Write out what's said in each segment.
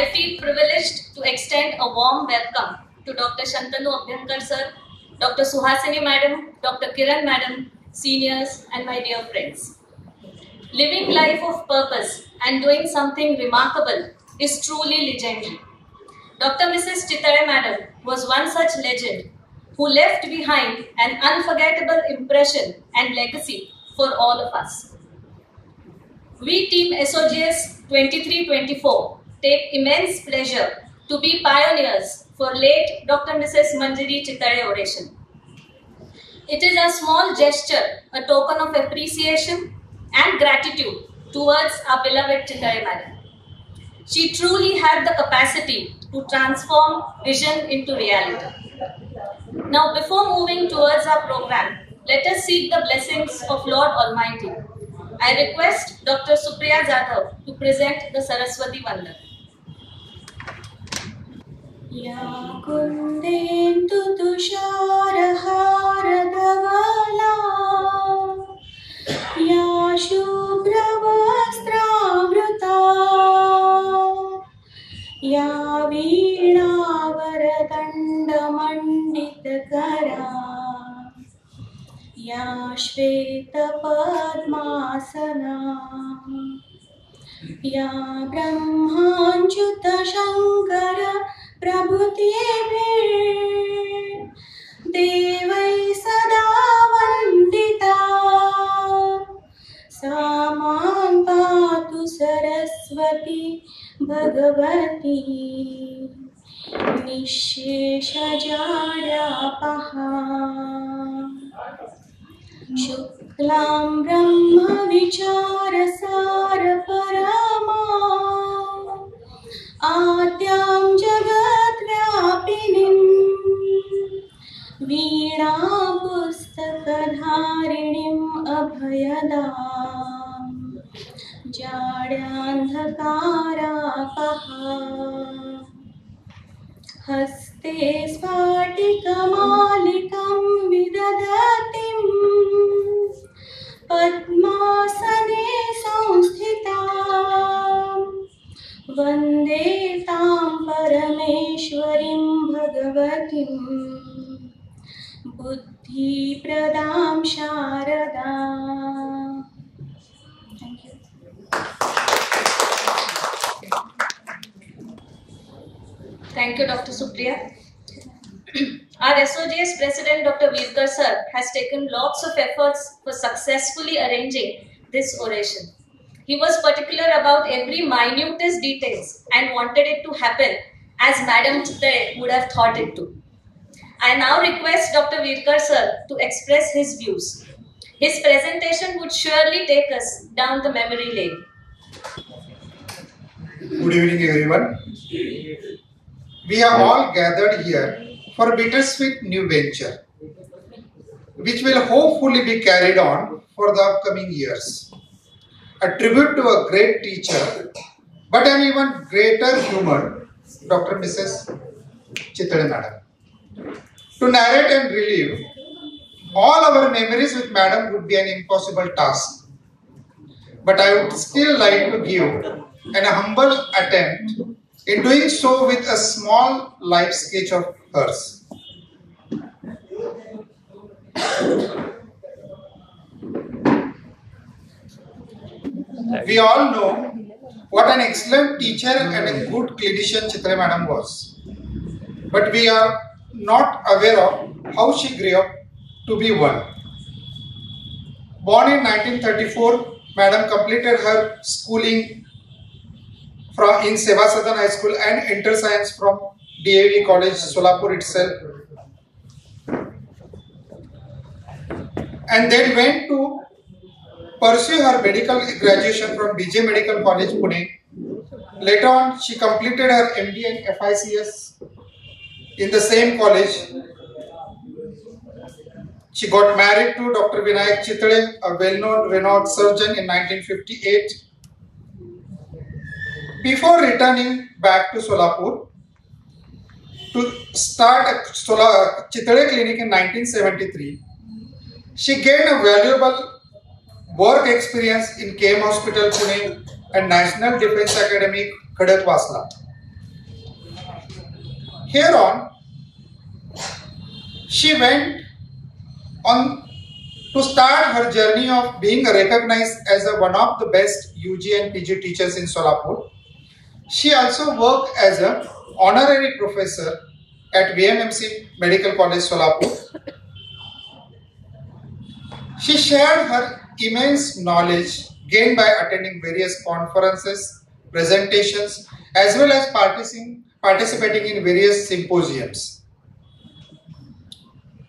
I feel privileged to extend a warm welcome to Dr. Shantanu Abhyankar sir, Dr. Suhasini madam, Dr. Kiran madam, seniors and my dear friends. Living life of purpose and doing something remarkable is truly legendary. Dr. Mrs. Chitale madam was one such legend who left behind an unforgettable impression and legacy for all of us. We Team SOGS 23-24 take immense pleasure to be pioneers for late Dr. Mrs. Manjari Chitale oration. It is a small gesture, a token of appreciation and gratitude towards our beloved Chitale madam. She truly had the capacity to transform vision into reality. Now, before moving towards our program, let us seek the blessings of Lord Almighty. I request Dr. Supriya Jadhav to present the Saraswati Vandan. Ya kundentu tushara haradagala, ya shubhra vastravrata, ya veena varadanda manditakara, ya shveta padmasana, ya brahmanchuta shankara प्रभुतेभिः देवै सदा वन्दिता सा मां पातु सरस्वती भगवती निःशेषजाड्यापहा शुक्लां ब्रह्मविचारसारपरमा आद्यां जगद्व्यापिनीं वीणापुस्तकधारिणीम् अभयदां जाड्यान्धकारापहा हस्ते स्फाटिकमालिकां विदधतीं पद्मासने संस्थिताम् वन्दे तां परमेश्वरीं भगवतीं बुद्धिप्रदां शारदाम्. Thank you. Thank you, Dr. Supriya. Our SOGS President, Dr. Virkar sir, has taken lots of efforts for successfully arranging this oration. He was particular about every minutest details and wanted it to happen as Madam Chitale would have thought it to. I now request Dr. Virkar sir to express his views. His presentation would surely take us down the memory lane. Good evening, everyone. We are all gathered here for a bittersweet new venture, which will hopefully be carried on for the upcoming years. A tribute to a great teacher, but an even greater human, Dr. Mrs. Chitale madam. To narrate and relive all our memories with madam would be an impossible task. But I would still like to give an humble attempt in doing so with a small life sketch of hers. We all know what an excellent teacher and a good clinician Chitale madam was. But we are not aware of how she grew up to be one. Born in 1934, madam completed her schooling in Seva Sadan High School and Inter Science from DAV College, Solapur itself. And then went to pursue her medical graduation from BJ Medical College, Pune. Later on, she completed her MD and FICS in the same college. She got married to Dr. Vinayak Chitale, a well-known renowned surgeon, in 1958. Before returning back to Solapur to start a Chitale clinic in 1973, she gained a valuable work experience in KM Hospital, Pune and National Defence Academy, Khadakwasla. Here on, she went on to start her journey of being recognized as one of the best UG and PG teachers in Solapur. She also worked as an honorary professor at VMMC Medical College Solapur. She shared her immense knowledge gained by attending various conferences, presentations, as well as participating in various symposiums.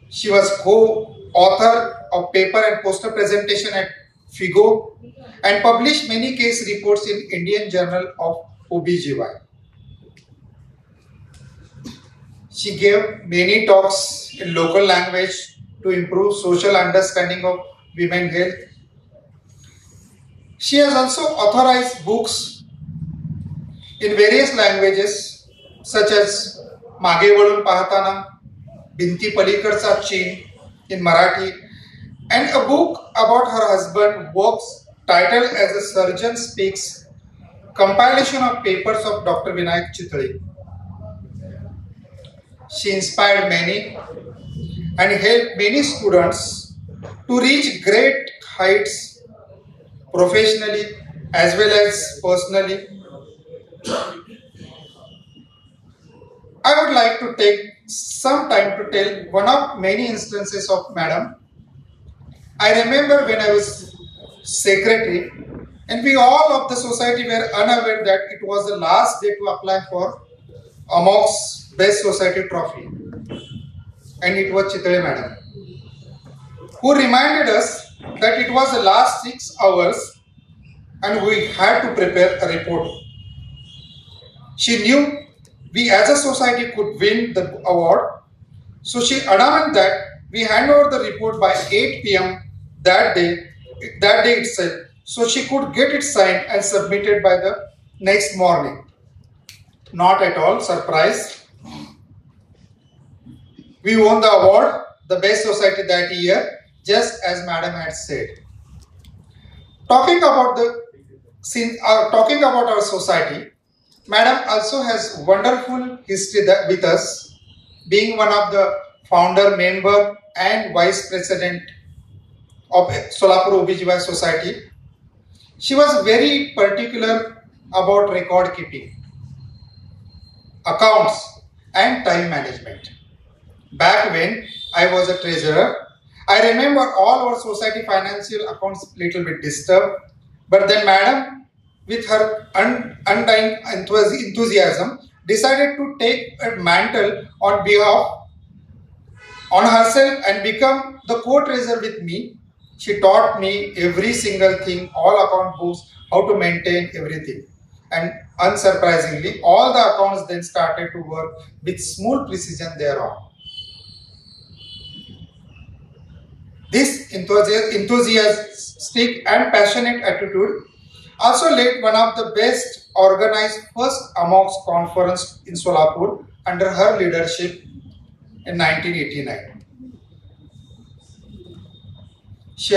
She was co-author of paper and poster presentation at FIGO and published many case reports in Indian Journal of OBGY. She gave many talks in local language to improve social understanding of women health. She has also authorized books in various languages such as Mage Vadun Pahatana, Binti Paliकडचा चीन in Marathi, and a book about her husband works titled as a Surgeon Speaks, compilation of papers of Dr. Vinayak Chitale. She inspired many and helped many students to reach great heights professionally as well as personally. I would like to take some time to tell one of many instances of Madam. I remember when I was secretary and we all of the society were unaware that it was the last day to apply for AMOX Best Society Trophy, and it was Chitale Madam who reminded us that it was the last 6 hours and we had to prepare a report. She knew we as a society could win the award, so she adamant that we hand over the report by 8 p.m. that day itself, so she could get it signed and submitted by the next morning. Not at all surprised. We won the award, the best society that year, just as Madam had said. Talking about our society, Madam also has wonderful history with us, being one of the founder, member, and vice president of Solapur OBGY Society. She was very particular about record keeping, accounts, and time management. Back when I was a treasurer, I remember all our society financial accounts little bit disturbed, but then Madam, with her undying enthusiasm, decided to take a mantle on herself and become the co-treasurer with me. She taught me every single thing, all account books, how to maintain everything. And unsurprisingly, all the accounts then started to work with smooth precision thereon. This enthusiastic and passionate attitude also led one of the best organized first AMOX conference in Solapur under her leadership in 1989. She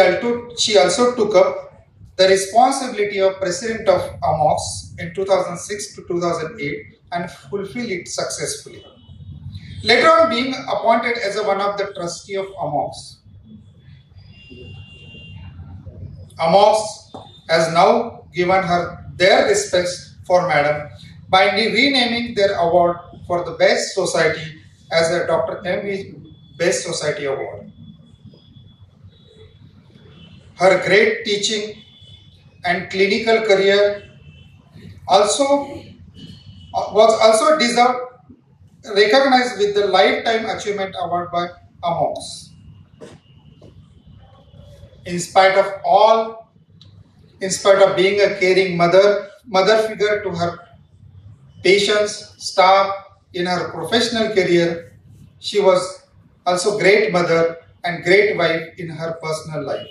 also took up the responsibility of president of AMOX in 2006 to 2008 and fulfilled it successfully. Later on, being appointed as one of the trustee of AMOX. AMOX has now given her their respects for Madam by renaming their award for the Best Society as a Dr. M.V. Best Society Award. Her great teaching and clinical career was also recognized with the Lifetime Achievement Award by AMOX. In spite of being a caring mother figure to her patients, staff, in her professional career, she was also great mother and great wife in her personal life.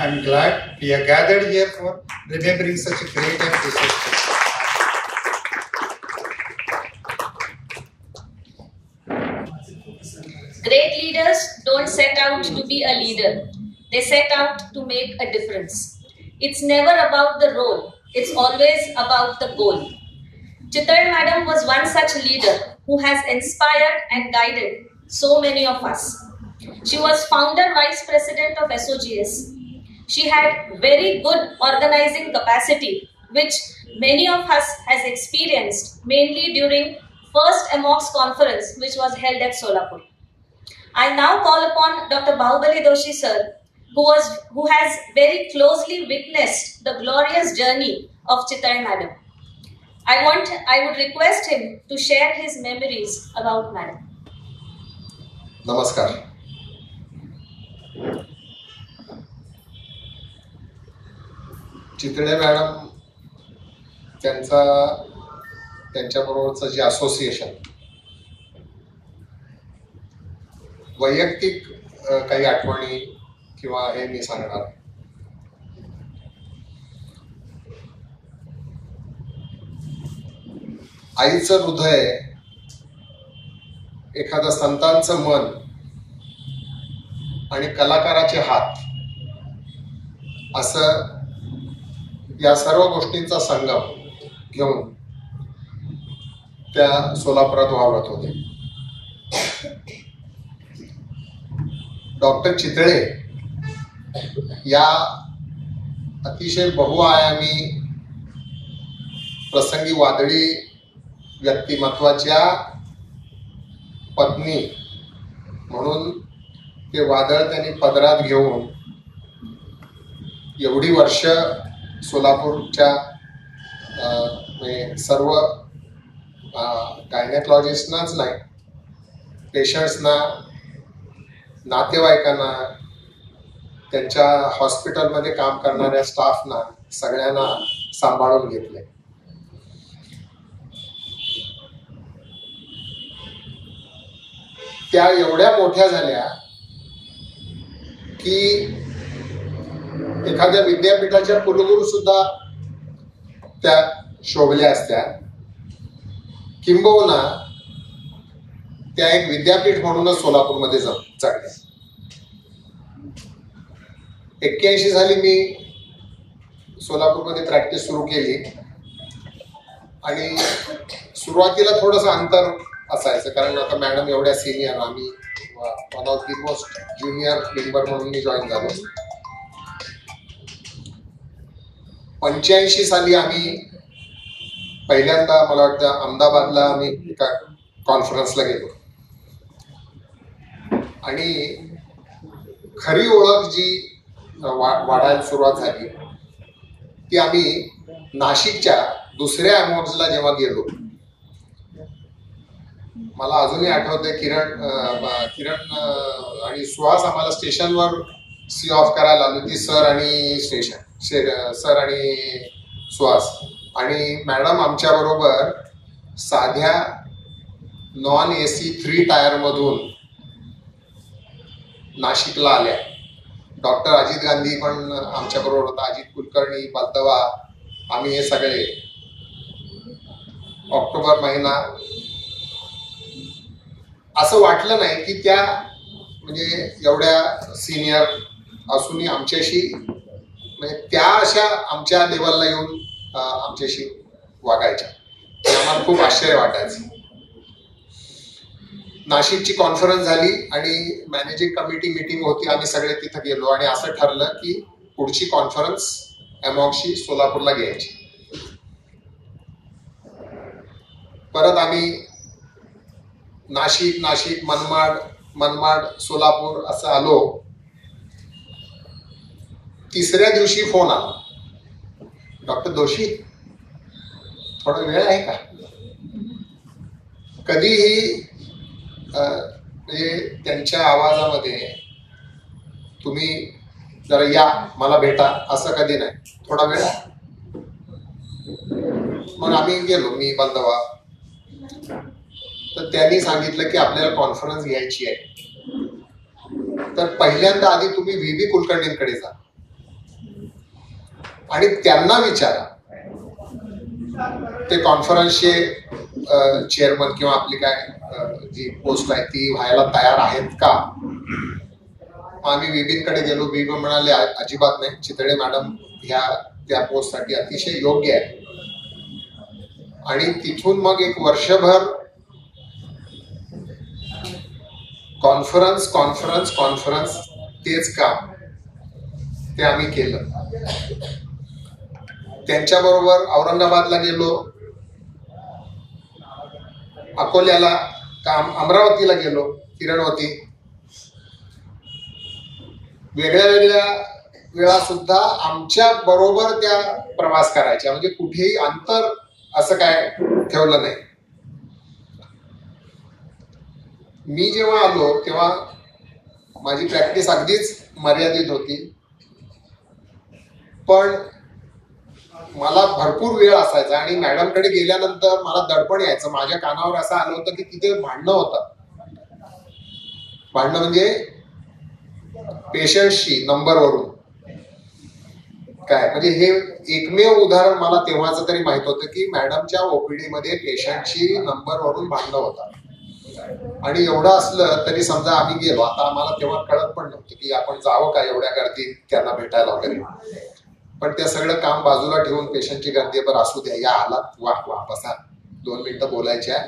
I'm glad we are gathered here for remembering such a great and precious day. Great leaders don't set out to be a leader. They set out to make a difference. It's never about the role. It's always about the goal. Chittal Madam was one such leader who has inspired and guided so many of us. She was founder vice president of SOGS. She had very good organizing capacity, which many of us has experienced mainly during first AMOX conference, which was held at Solapur. I now call upon Dr. Bahubali Doshi sir, who has very closely witnessed the glorious journey of Chittal Madam. I would request him to share his memories about Madam. नमस्कार. Chitale madam त्यांच्याबरोबरचं जे association, वैयक्तिक काही आठवणी किंवा हे मी सांगणार. आईचं हृदय, एखादं संतांचं मन आणि कलाकाराचे हात, असं या सर्व गोष्टींचा संगम घेऊन त्या सोलापुरात वावरत होते. डॉक्टर चितळे या अतिशय बहुआयामी, प्रसंगी वादळी व्यक्तिमत्वाच्या पत्नी म्हणून ते वादळ त्यांनी पदरात घेऊन एवढी वर्ष सोलापूरच्या सर्व गायनेकॉलॉजिस्टनाच नाही, पेशंट्सना, नातेवाईकांना, त्यांच्या हॉस्पिटलमध्ये काम करणाऱ्या स्टाफना सगळ्यांना सांभाळून घेतले. त्या एवढ्या मोठ्या झाल्या की एखाद्या विद्यापीठाच्या कुलगुरू सुद्धा त्या शोभल्या असत्या, किंबहुना त्या एक विद्यापीठ म्हणूनच सोलापूरमध्ये जगल्या. 81 साली मी सोलापूरमध्ये प्रॅक्टिस सुरू केली आणि सुरुवातीला थोडंसं अंतर असायचं, कारण आता मॅडम एवढ्या सिनियर, आम्ही one of the most junior member म्हणून मी जॉईन झालो. 85 साली आम्ही पहिल्यांदा, मला वाटतं अहमदाबादला आम्ही एका कॉन्फरन्सला गेलो आणि खरी ओळख जी वाढायला सुरुवात झाली ती आम्ही नाशिकच्या दुसऱ्या अमॉक्सला जेव्हा गेलो. मला अजूनही आठवतंय, किरण आणि सुहास आम्हाला स्टेशनवर सी ऑफ करायला आलो, ती सर आणि सुहास, आणि मॅडम आमच्या बरोबर साध्या नॉन AC 3 टायर मधून नाशिकला आल्या. डॉक्टर अजित गांधी पण आमच्या बरोबर होता, अजित कुलकर्णी, बलदवा, आम्ही हे सगळे. ऑक्टोबर महिना, असं वाटलं नाही की त्या म्हणजे एवढ्या सिनियर असूनही आमच्याशी, म्हणजे त्या अशा आमच्या लेवलला येऊन आमच्याशी वागायच्या. आम्हाला खूप आश्चर्य वाटायचं. नाशिकची कॉन्फरन्स झाली आणि मॅनेजिंग कमिटी मीटिंग होती, आम्ही सगळे तिथं गेलो आणि असं ठरलं की पुढची कॉन्फरन्स अमॉक्सची सोलापूरला घ्यायची. परत आम्ही नाशिक, मनमाड, सोलापूर असं आलो. तिसऱ्या दिवशी फोन आला, डॉक्टर दोशी थोडा वेळ आहे का? कधीही म्हणजे त्यांच्या आवाजामध्ये तुम्ही जरा या, मला भेटा, असं कधी नाही, थोडा वेळ. मग आम्ही गेलो, मी, बलदवा. तर त्यांनी सांगितलं की आपल्याला कॉन्फरन्स घ्यायची आहे, तर पहिल्यांदा आधी तुम्ही VB कुलकर्णींकडे जा. आणि त्यांना विचारा ते कॉन्फरन्सचे चेअरमन किंवा आपली काय जी पोस्ट आहे ती व्हायला तयार आहेत का. आम्ही विबीनकडे गेलो. विबीन म्हणाले अजिबात नाही, चितळे मॅडम ह्या त्या पोस्टसाठी अतिशय योग्य आहे. आणि तिथून मग एक वर्षभर कॉन्फरन्स कॉन्फरन्स कॉन्फरन्स तेच काम ते आम्ही केलं. त्यांच्याबरोबर औरंगाबादला गेलो, अकोल्याला अमरावतीला गेलो, किरणवती. वेगळ्या वेगळ्या वेळा सुद्धा आमच्या बरोबर त्या प्रवास करायच्या, म्हणजे कुठेही अंतर असं काय ठेवलं नाही. मी जेव्हा आलो तेव्हा माझी प्रॅक्टिस अगदीच मर्यादित होती, पण मला भरपूर वेळ असायचा. आणि मॅडमकडे गेल्यानंतर मला दडपण यायचं. माझ्या कानावर असं आलं होतं की तिथे भांडणं होतं. भांडणं म्हणजे पेशंटशी नंबरवरून काय, म्हणजे हे एकमेव उदाहरण मला तेव्हाच तरी माहित होतं की मॅडमच्या ओपीडी मध्ये पेशंटशी नंबरवरून भांडणं होतात. आणि एवढं असलं तरी समजा आम्ही गेलो, आता आम्हाला तेव्हा कळत पण नव्हतं की आपण जावं का एवढ्या गर्दीत त्यांना भेटायला वगैरे. पण ते सगळं काम बाजूला ठेवून पेशंटची गर्दी बरं असू द्या, या आलात, वा वा बसा, 2 मिनिटं बोलायच्या.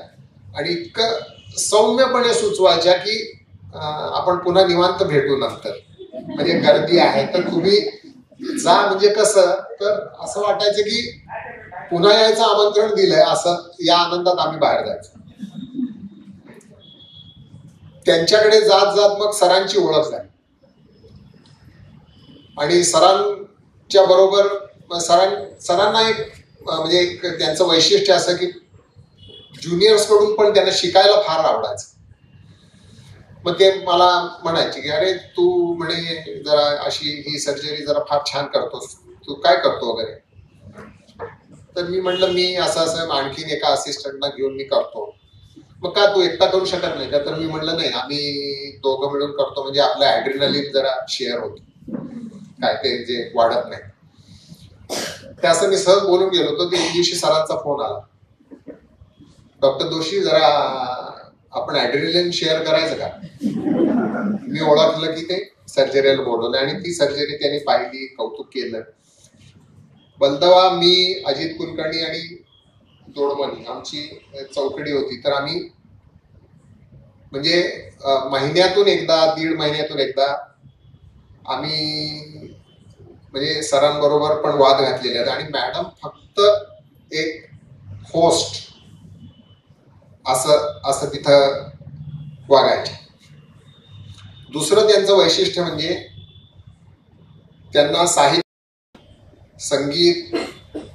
आणि इतकं सौम्यपणे सुचवायच्या की आपण पुन्हा निवांत भेटू नंतर, म्हणजे गर्दी आहे तर तुम्ही जा. म्हणजे कसं तर असं वाटायचं की पुन्हा यायचं आमंत्रण दिलंय असं, या आनंदात आम्ही बाहेर जायचो. त्यांच्याकडे जात जात मग सरांची ओळख झाली. आणि सरांच्या बरोबर सरांना एक म्हणजे एक त्यांचं वैशिष्ट्य असं की ज्युनियर्स कडून पण त्यांना शिकायला फार आवडायचं. मग ते मला म्हणायचे की अरे तू म्हणे जरा अशी ही सर्जरी जरा फार छान करतोस, तू काय करतो वगैरे. तर मी म्हटलं मी असं आणखीन एका असिस्टंटना घेऊन मी करतो. मग का तू एकटा करू शकत नाही का. तर मी म्हटलं नाही, आम्ही दोघं मिळून करतो, म्हणजे आपलं ॲड्रिनलिन जरा शेअर होतो, काय ते जे वाढत नाही. ते असं मी सहज बोलून गेलो होतो. ते एक दिवशी सरांचा फोन आला, डॉक्टर जोशी जरा आपण ॲड्रिनलिन शेअर करायचं का. मी ओळखलं की ते सर्जरीला बोलवलं आणि ती सर्जरी त्यांनी पाहिली, कौतुक केलं. बलदवा, मी, अजित कुलकर्णी आणि दोडमणी आमची चौकडी होती. तर आम्ही म्हणजे महिन्यातून एकदा, 1.5 महिन्यातून एकदा आम्ही म्हणजे सरांबरोबर पण वाद घातलेले आहेत. आणि मॅडम फक्त एक होस्ट असं तिथं वागायचे. दुसरं त्यांचं वैशिष्ट्य म्हणजे त्यांना साहित्य, संगीत,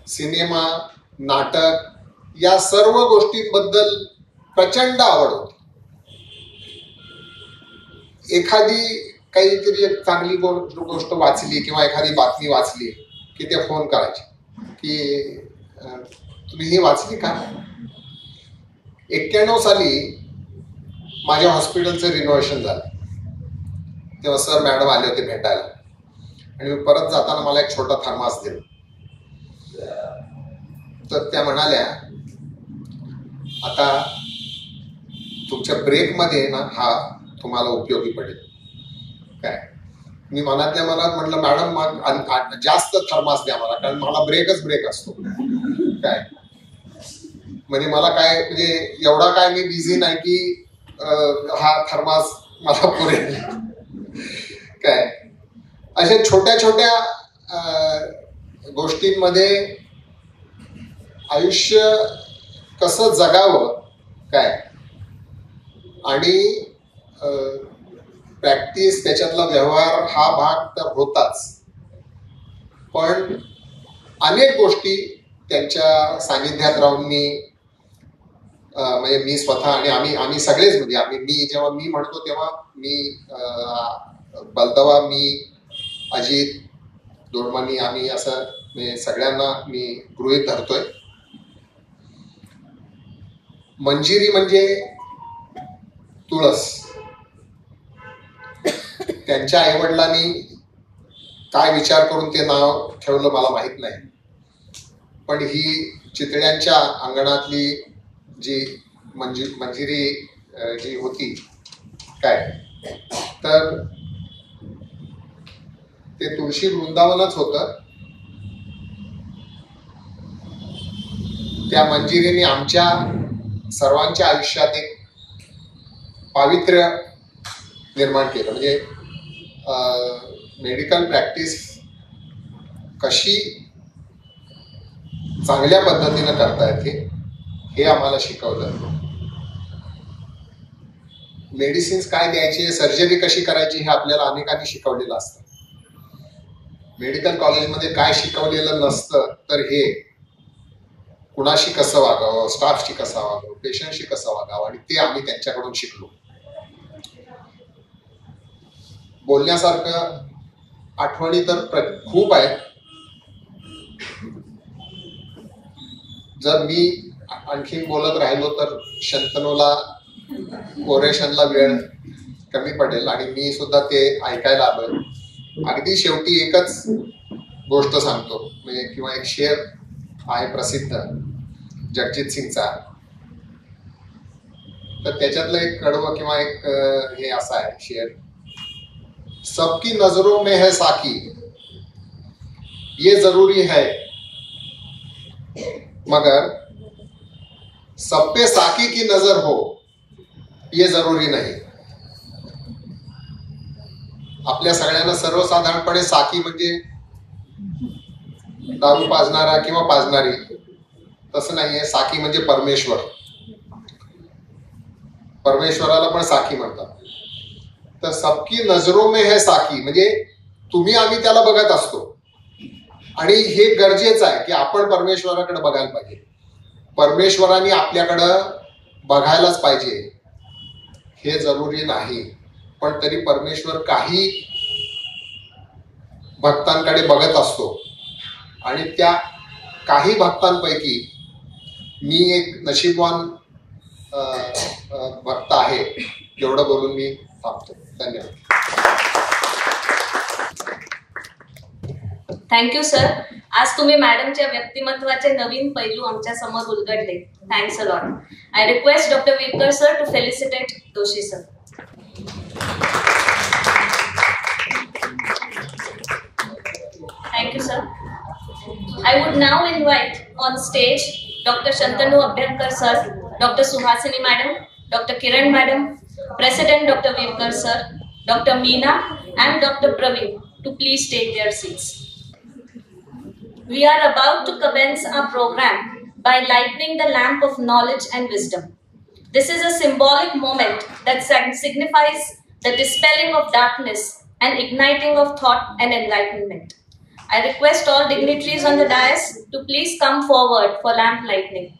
सिनेमा, नाटक या सर्व गोष्टींबद्दल प्रचंड आवड होती. एखादी काहीतरी एक चांगली गोष्ट वाचली किंवा एखादी बातमी वाचली की ते फोन करायचे की तुम्ही ही वाचली का. 91 साली माझ्या हॉस्पिटलचं रिनोव्हेशन झालं, तेव्हा सर मॅडम आले होते भेटायला. आणि परत जाताना मला एक छोटा थर्मास दिला. तर त्या म्हणाल्या आता तुमच्या ब्रेकमध्ये ना हा तुम्हाला उपयोगी पडेल काय. मी मनातल्या मनात म्हटलं मॅडम मग जास्त थर्मास द्या मला, कारण मला ब्रेक असतो काय. म्हणजे मला काय म्हणजे एवढा काय मी बिझी नाही की हा थर्मास मला पुरेल काय. अशा छोट्या छोट्या गोष्टींमध्ये आयुष्य कसं जगावं काय. आणि प्रॅक्टिस, त्याच्यातला व्यवहार हा भाग तर होताच, पण अनेक गोष्टी त्यांच्या सानिध्यात राहून मी म्हणजे मी स्वतः आणि आम्ही सगळेच म्हणजे मी जेव्हा मी म्हणतो तेव्हा मी बलदवा, मी, अजित, दोडमानी आम्ही असं म्हणजे सगळ्यांना मी गृहीत धरतोय. मंजिरी म्हणजे तुळस. त्यांच्या आईवडिलांनी काय विचार करून ते नाव ठेवलं मला माहित नाही, पण ही चितळ्यांच्या अंगणातली जी मंजिरी जी होती काय, तर ते तुळशी वृंदावनच होतं. त्या मंजिरीने आमच्या सर्वांच्या आयुष्यात एक पावित्र्य निर्माण केलं. म्हणजे मेडिकल प्रॅक्टिस कशी चांगल्या पद्धतीनं करता येते हे आम्हाला शिकवलं. मेडिसिन्स काय द्यायचे, सर्जरी कशी करायची हे आपल्याला अनेकांनी शिकवलेलं असतं. मेडिकल कॉलेजमध्ये काय शिकवलेलं नसतं तर हे कुणाशी कसं वागावं, स्टाफशी कसं वागावं, पेशंटशी कसं वागावं, आणि ते आम्ही त्यांच्याकडून शिकलो. बोलण्यासारखं आठवणी तर खूप आहेत. जर मी आणखी बोलत राहिलो तर शंतनूला ओरेशनला वेळ कमी पडेल आणि मी सुद्धा ते ऐकायला आलोय. अगदी शेवटी एकच गोष्ट सांगतो, म्हणजे किंवा एक शेर आहे प्रसिद्ध जगजीत सिंगचा, तर त्याच्यातलं एक कडवं किंवा एक हे असा आहे शेर, सबकी नजरों में है साकी, ये जरूरी है, मगर सब पे साकी की नजर हो ये जरूरी नाही. आपल्या सगळ्यांना सर्वसाधारणपणे साकी म्हणजे दारू पाजणारा किंवा पाजणारी, तसं नाहीये. साकी म्हणजे परमेश्वर. परमेश्वराला पण साकी म्हणतात. तर सबकी नजरों में है साकी म्हणजे तुम्ही आम्ही त्याला बघत असतो, आणि हे गरजेचं आहे की आपण परमेश्वराकडे बघायला पाहिजे. परमेश्वराने आपल्याकडं बघायलाच पाहिजे हे जरुरी नाही, पण तरी परमेश्वर काही भक्तांकडे बघत असतो, आणि त्या काही भक्तांपैकी मी एक नशीबवान भक्त आहे. एवढं बोलून मी थांबतो. धन्यवाद. Thank you sir. आज तुम्ही मॅडमच्या व्यक्तिमत्वाचे नवीन पैलू आमच्या समोर उलगडले. Thanks a lot. I request doctor Virkar sir to felicitate Doshi sir. Thank you, sir. I would now invite on stage Dr. Shantanu Abhyankar sir, Dr. Suhasini madam, Dr. Kiran madam, President Dr. Virkar sir, Dr. Meena and Dr. Praveen to please take their seats. We are about to commence our program by lighting the lamp of knowledge and wisdom. This is a symbolic moment that signifies the dispelling of darkness and igniting of thought and enlightenment. I request all dignitaries on the dais to please come forward for lamp lighting.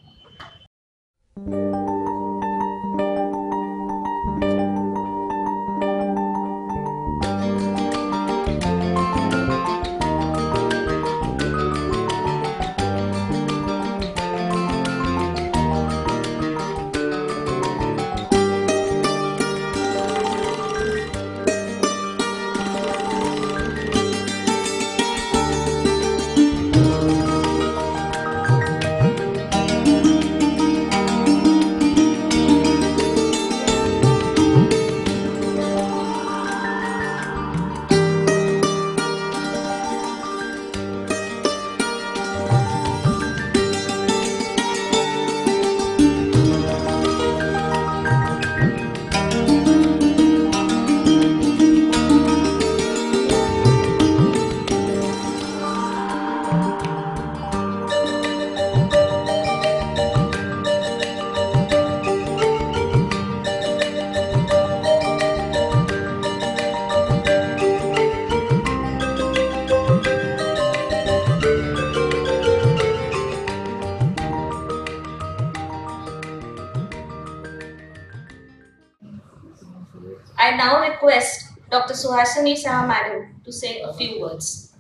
I now request Dr. Suhasini Saha madam to say a few words.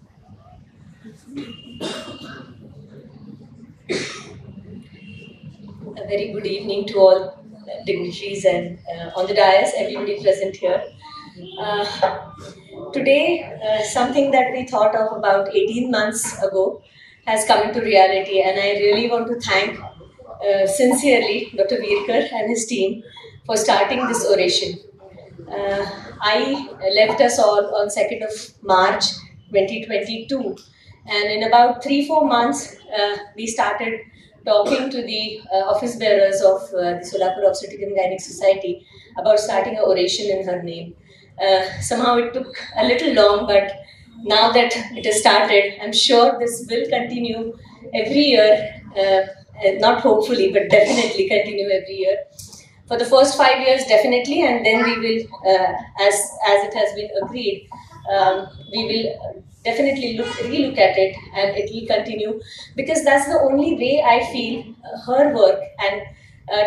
A very good evening to all dignitaries and on the dais, everybody present here. Today, something that we thought of about 18 months ago has come into reality, and I really want to thank sincerely Dr. Virkar and his team for starting this oration. I left us all on 2nd of March 2022, and in about 3-4 months, we started talking to the office bearers of the Solapur Obstetric and Gynec Society about starting an oration in her name. Somehow it took a little long, but now that it has started, I'm sure this will continue every year, not hopefully, but definitely continue every year. For the first 5 years, definitely, and then we will, as it has been agreed, we will definitely relook at it, and it will continue, because that's the only way I feel her work and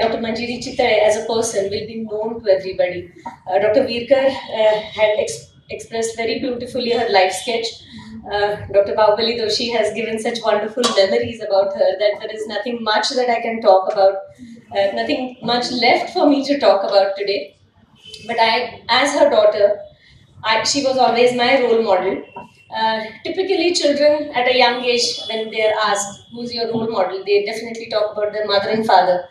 Dr. Manjiri Chittade as a person will be known to everybody. Dr. Virkar had expressed very beautifully her life sketch. Dr. Bahubali Doshi has given such wonderful memories about her that there is nothing much that I can talk about, nothing much left for me to talk about today. But I, as her daughter, she was always my role model. Typically, children at a young age, when they are asked, who's your role model, they definitely talk about their mother and father.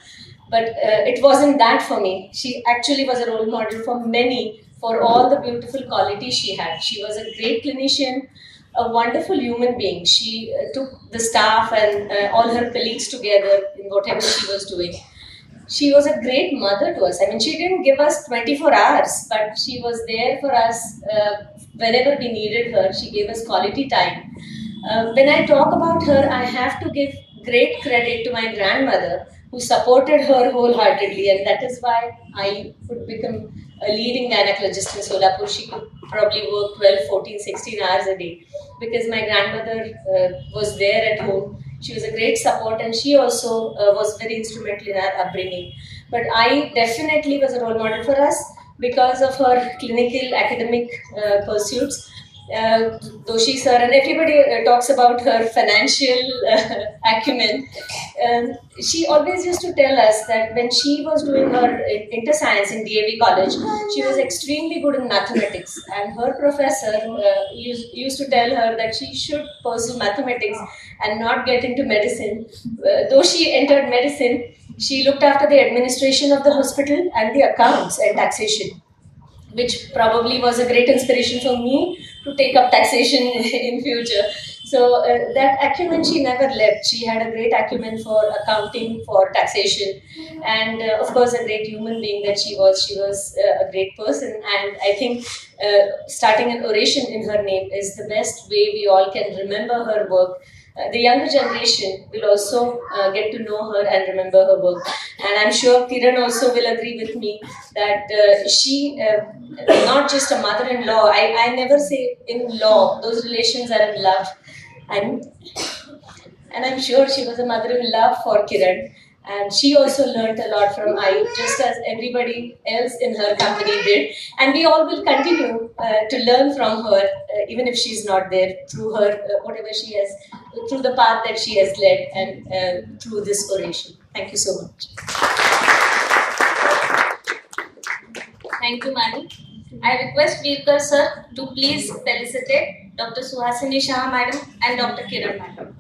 But it wasn't that for me. She actually was a role model for many, for all the beautiful qualities she had. She was a great clinician, a wonderful human being. She took the staff and all her colleagues together in whatever she was doing. She was a great mother to us. I mean, she didn't give us 24 hours, but she was there for us whenever we needed her. She gave us quality time. When I talk about her, I have to give great credit to my grandmother, who supported her wholeheartedly, and that is why I could become a leading gynecologist in Solapur. She could probably work 12, 14, 16 hours a day, because my grandmother was there at home. She was a great support, and she also was very instrumental in our upbringing. But I definitely was a role model for us because of her clinical academic pursuits. Doshi sir and everybody talks about her financial acumen. She always used to tell us that when she was doing her inter-science in DAV college, she was extremely good in mathematics, and her professor used to tell her that she should pursue mathematics and not get into medicine. Though she entered medicine, she looked after the administration of the hospital and the accounts and taxation, which probably was a great inspiration for me to take up taxation in future. So that acumen she never left. She had a great acumen for accounting, for taxation, and of course a great human being that she was. She was a great person, and I think starting an oration in her name is the best way we all can remember her work. The younger generation will also get to know her and remember her work. And I'm sure Kiran also will agree with me that she, not just a mother-in-law, I never say in law, those relations are in love. And I'm sure she was a mother-in-law for Kiran. And she also learned a lot from I, just as everybody else in her company did. And we all will continue to learn from her, even if she's not there, through her, whatever she has, through the path that she has led, and through this oration. Thank you so much. Thank you, Mani. I request Virkar sir to please felicitate Dr. Suhasini Shah madam and Dr. Kiran madam.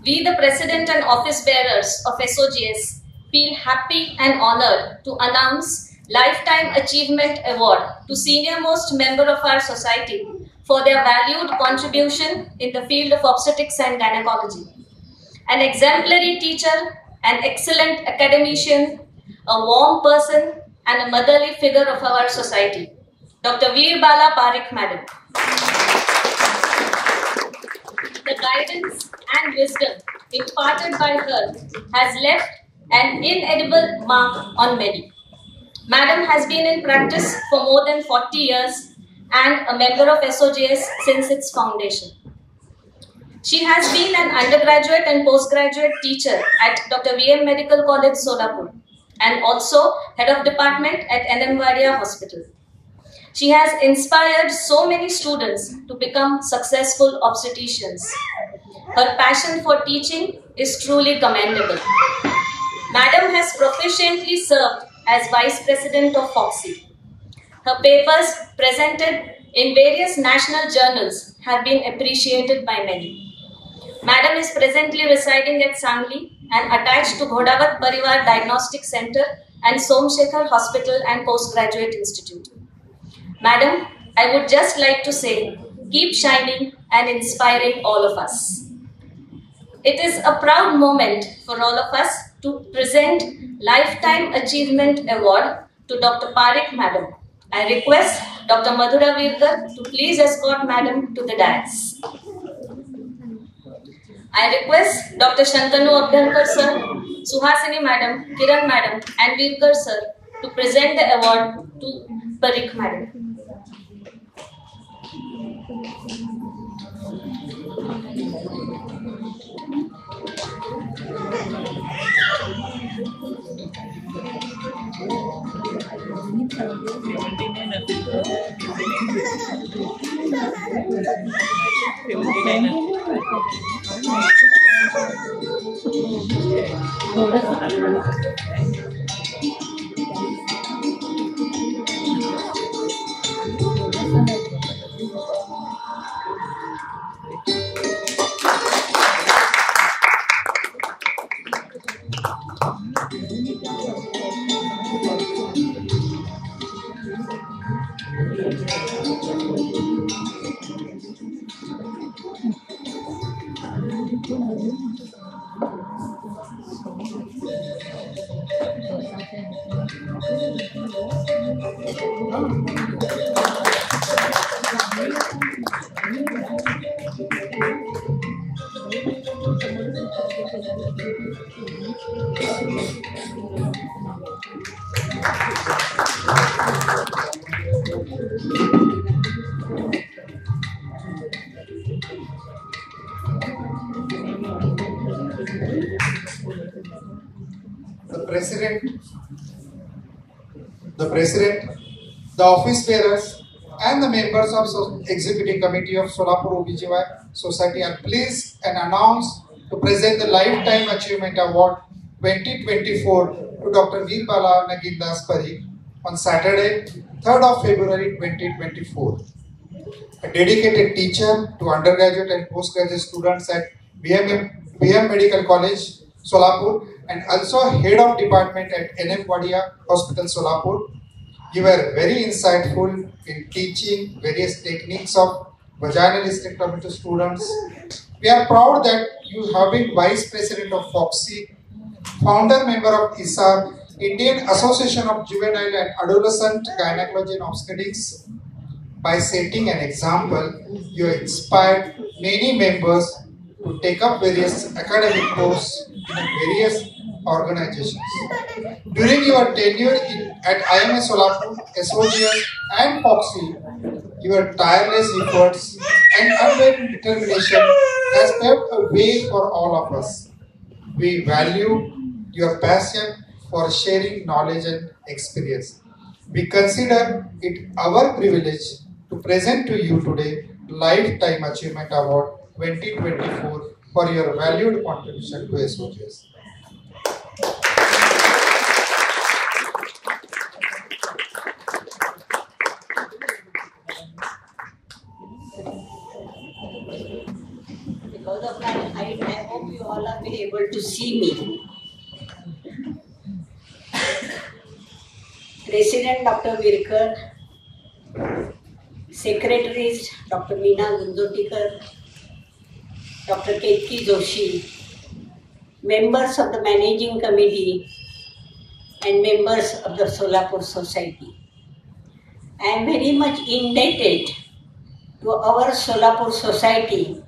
We, the President and Office Bearers of SOGS, feel happy and honored to announce Lifetime Achievement Award to senior-most member of our society for their valued contribution in the field of obstetrics and gynecology. An exemplary teacher, an excellent academician, a warm person, and a motherly figure of our society, Dr. Veer Bala Parekh Madam. The guidance and wisdom imparted by her has left an inedible mark on many. Madam has been in practice for more than 40 years and a member of SOGS since its foundation. She has been an undergraduate and postgraduate teacher at Dr. VM Medical College, Solapur, and also head of department at NM Wadia Hospital. She has inspired so many students to become successful obstetricians. Her passion for teaching is truly commendable. Madam has proficiently served as Vice President of FOXI. Her papers presented in various national journals have been appreciated by many. Madam is presently residing at Sangli and attached to Ghodavat Parivar Diagnostic Center and Somshekhar Hospital and Postgraduate Institute. Madam, I would just like to say, keep shining and inspiring all of us. It is a proud moment for all of us to present Lifetime Achievement Award to Dr. Parikh Madam. I request Dr. Madhura Virkar to please escort Madam to the dais. I request Dr. Shantanu Abhyankar Sir, Suhasini Madam, Kiran Madam and Virkar Sir to present the award to Parikh Madam. The President, the office bearers, and the members of Executive Committee of Solapur OBGY Society are pleased and announced to present the Lifetime Achievement Award 2024 to Dr. Veerbala Nagindas Parikh on Saturday, 3rd of February 2024. A dedicated teacher to undergraduate and postgraduate students at VM Medical College, Solapur, and also head of department at NM Wadia Hospital, Solapur. You were very insightful in teaching various techniques of vaginal hysterectomy to students. We are proud that you have been Vice President of FOXI, founder member of ISAR, Indian Association of Juvenile and Adolescent Gynecology and Obstetrics. By setting an example, you inspired many members to take up various academic courses in various organizations. During your tenure at IMS Solapur, SOGS and FOXI, your tireless efforts and unwavering determination has paved a way for all of us. We value your passion for sharing knowledge and experience. We consider it our privilege to present to you today Lifetime Achievement Award 2024 for your valued contribution to SOGS. Because of my height, I hope you all are able to see me. President Dr. Virkar, Secretaries Dr. Meena Gundotikar, Dr. Ketki Joshi, members of the Managing Committee and members of the Solapur Society. I am very much indebted to our Solapur Society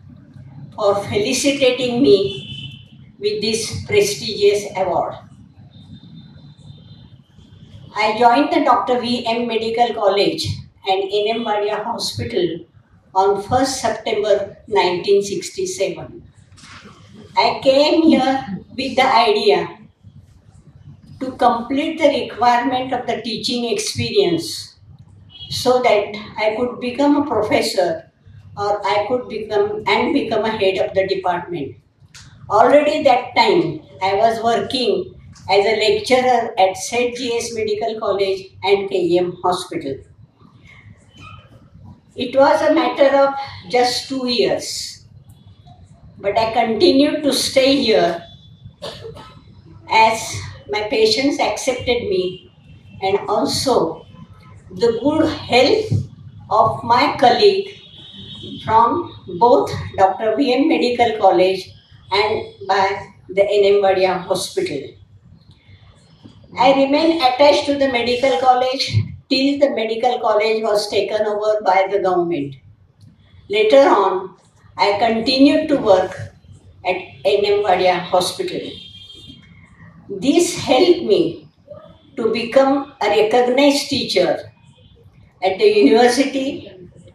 for felicitating me with this prestigious award. I joined the Dr. V.M. Medical College and N.M. Wadia Hospital on 1st September 1967. I came here with the idea to complete the requirement of the teaching experience so that I could become a professor or I could become a head of the department. Already that time I was working as a lecturer at St. G.S. Medical College and KEM Hospital. It was a matter of just 2 years, but I continued to stay here as my patients accepted me and also the good health of my colleague from both Dr. V.M. Medical College and by the N.M. Wadia Hospital. I remained attached to the medical college till the medical college was taken over by the government. Later on, I continued to work at N.M. Wadia Hospital. This helped me to become a recognized teacher at the university,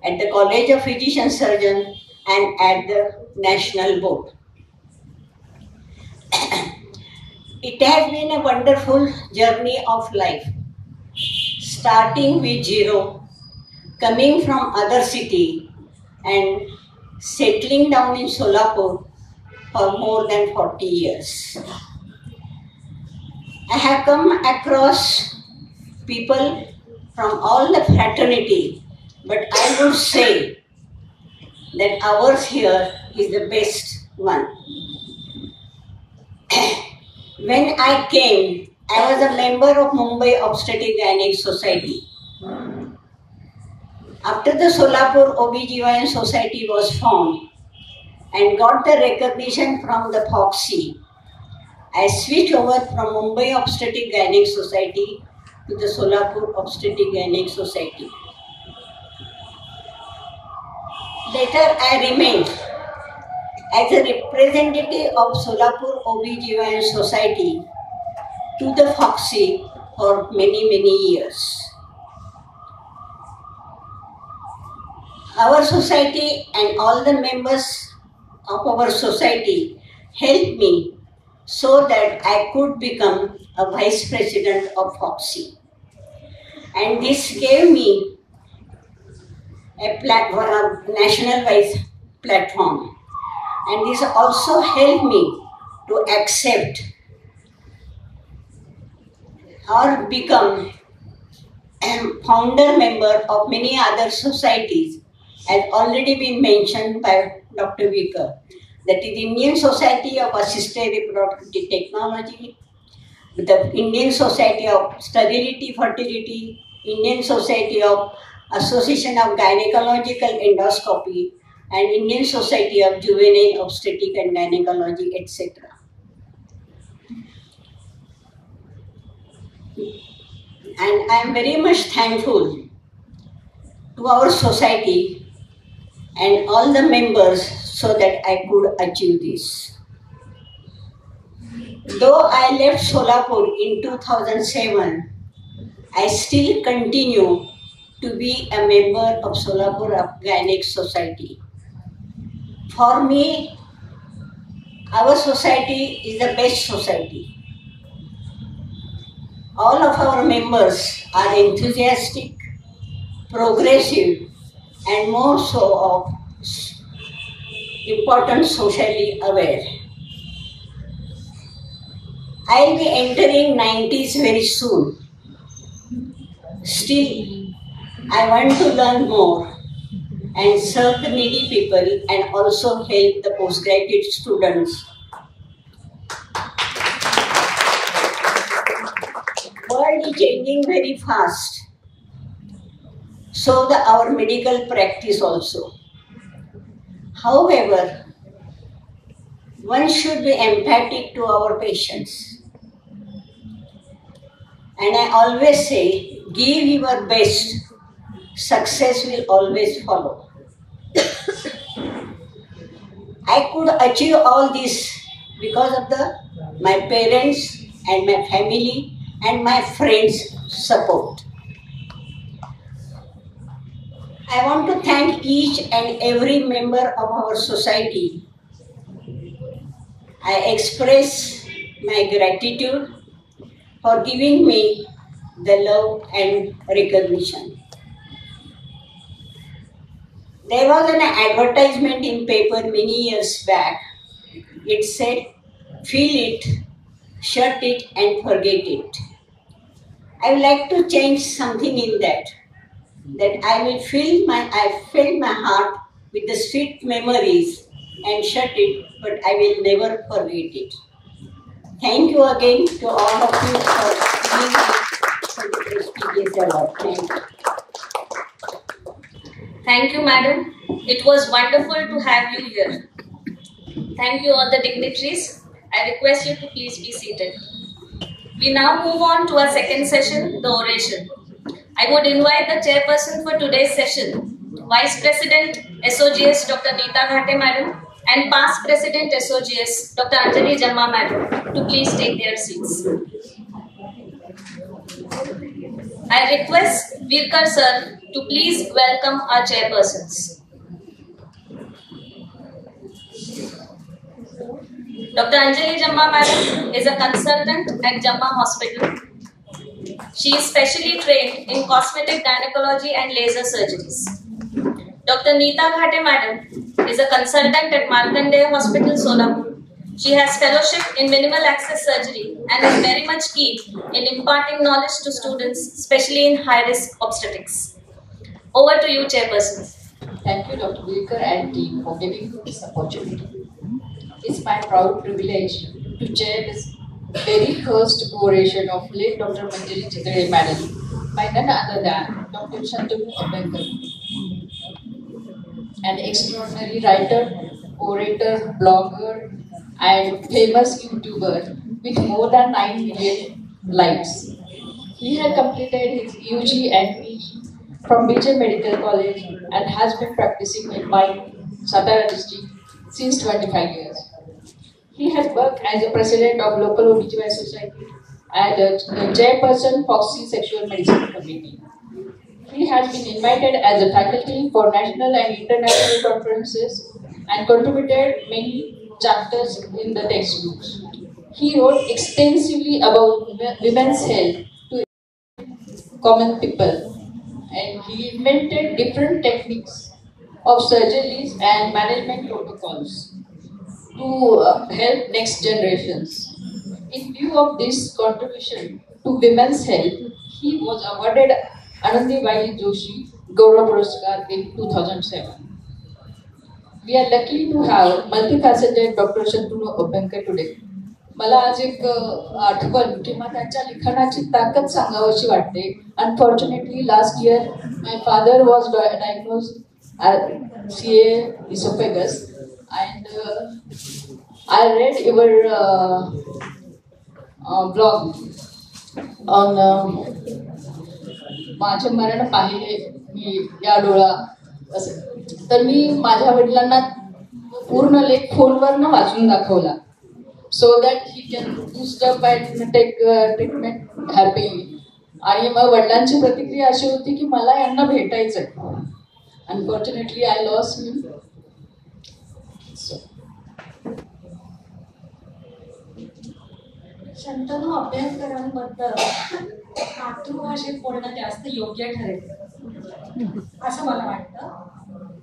at the College of Physician Surgeon, and at the National Board. It has been a wonderful journey of life, starting with zero, coming from other city and settling down in Solapur for more than 40 years. I have come across people from all the fraternity, but I would say that ours here is the best one. When I came, I was a member of Mumbai Obstetric Gynec Society. After the Solapur OBGYN Society was formed and got the recognition from the FOGSI, I switched over from Mumbai Obstetric Gynec Society to the Solapur Obstetric Gynec Society. Later, I remained as a representative of Solapur OBGYN Society to the FOGSI for many years. Our society and all the members of our society helped me so that I could become a vice president of FOGSI. And this gave me a platform, a national wise platform. And this also helped me to accept or become a founder member of many other societies, as already been mentioned by Dr. Virkar. That is the Indian Society of Assisted Reproductive Technology, the Indian Society of Sterility Fertility, Indian Society of Association of Gynecological Endoscopy, and Indian Society of Juvenile Obstetric and Gynecology, etc. And I am very much thankful to our society and all the members so that I could achieve this. Though I left Solapur in 2007, I still continue to be a member of Solapur Gynec Society. For me, our society is the best society. All of our members are enthusiastic, progressive, and more so of important socially aware. I'll be entering 90s very soon. Still, I want to learn more and serve the needy people and also help the postgraduate students. World is changing very fast. So our medical practice also. However, one should be empathic to our patients. And I always say, give your best, success will always follow. I could achieve all this because of my parents and my family and my friends support. I want to thank each and every member of our society. I express my gratitude for giving me the love and recognition. There was an advertisement in paper many years back. It said, "Feel it, shut it and forget it." I would like to change something in that I fill my heart with the sweet memories and shut it, but I will never forget it. Thank you again to all of you for giving me such a prestigious award. Thank you. Thank you, madam. It was wonderful to have you here. Thank you, all the dignitaries. I request you to please be seated. We now move on to our second session, the oration. I would invite the chairperson for today's session, Vice President SOGS Dr. Neeta Ghate madam, and past President SOGS Dr. Anjali Jamma madam, to please take their seats. I request Virkar sir to please welcome our chairpersons. Dr. Anjali Jamma madam is a consultant at Jamma Hospital. She is specially trained in cosmetic gynecology and laser surgeries. Dr. Neeta Ghate madam is a consultant at Markandeya Hospital, Solapur. She has fellowship in minimal access surgery and is very much keen in imparting knowledge to students, especially in high-risk obstetrics. Over to you, chairperson. Thank you, Dr. Virkar and team, for giving me this opportunity. It's my proud privilege to chair this very first oration of late Dr. Manjari Chitale madam by none other than Dr. Shantanu Abhenkar, an extraordinary writer, orator, blogger, and famous YouTuber with more than 9 million likes. He had completed his UG and PG from BJ Medical College and has been practicing in my Satara district since 25 years. He has worked as a president of local OBGYN society and a chairperson Foxy Sexual Medicine Committee. He has been invited as a faculty for national and international conferences and contributed many chapters in the textbooks. He wrote extensively about women's health to common people, and he invented different techniques of surgeries and management protocols to help next generations. In view of this contribution to women's health, he was awarded Anandi Vaili Joshi Gaurav Puraskar in 2007. We are lucky to have multifaceted Dr. Shantanu Abhenkar today. मला आज एक आठवण किंवा त्यांच्या लिखाणाची ताकद सांगावीशी वाटते. Unfortunately, last year my father was diagnosed as CA esophagus, and I read your blog on माझे मरण पाहिले मी या डोळा असं. तर मी माझ्या वडिलांना पूर्ण लेख फोनवरनं वाचून दाखवला, so that he can boost up and take treatment happily. आणि मग वडिलांची प्रतिक्रिया अशी होती की मला यांना भेटायचंय. Unfortunately, I lost him. Shantanu अभ्यंकरांबद्दल मातृभाषेत बोलणं जास्त योग्य ठरेल असं मला वाटतं.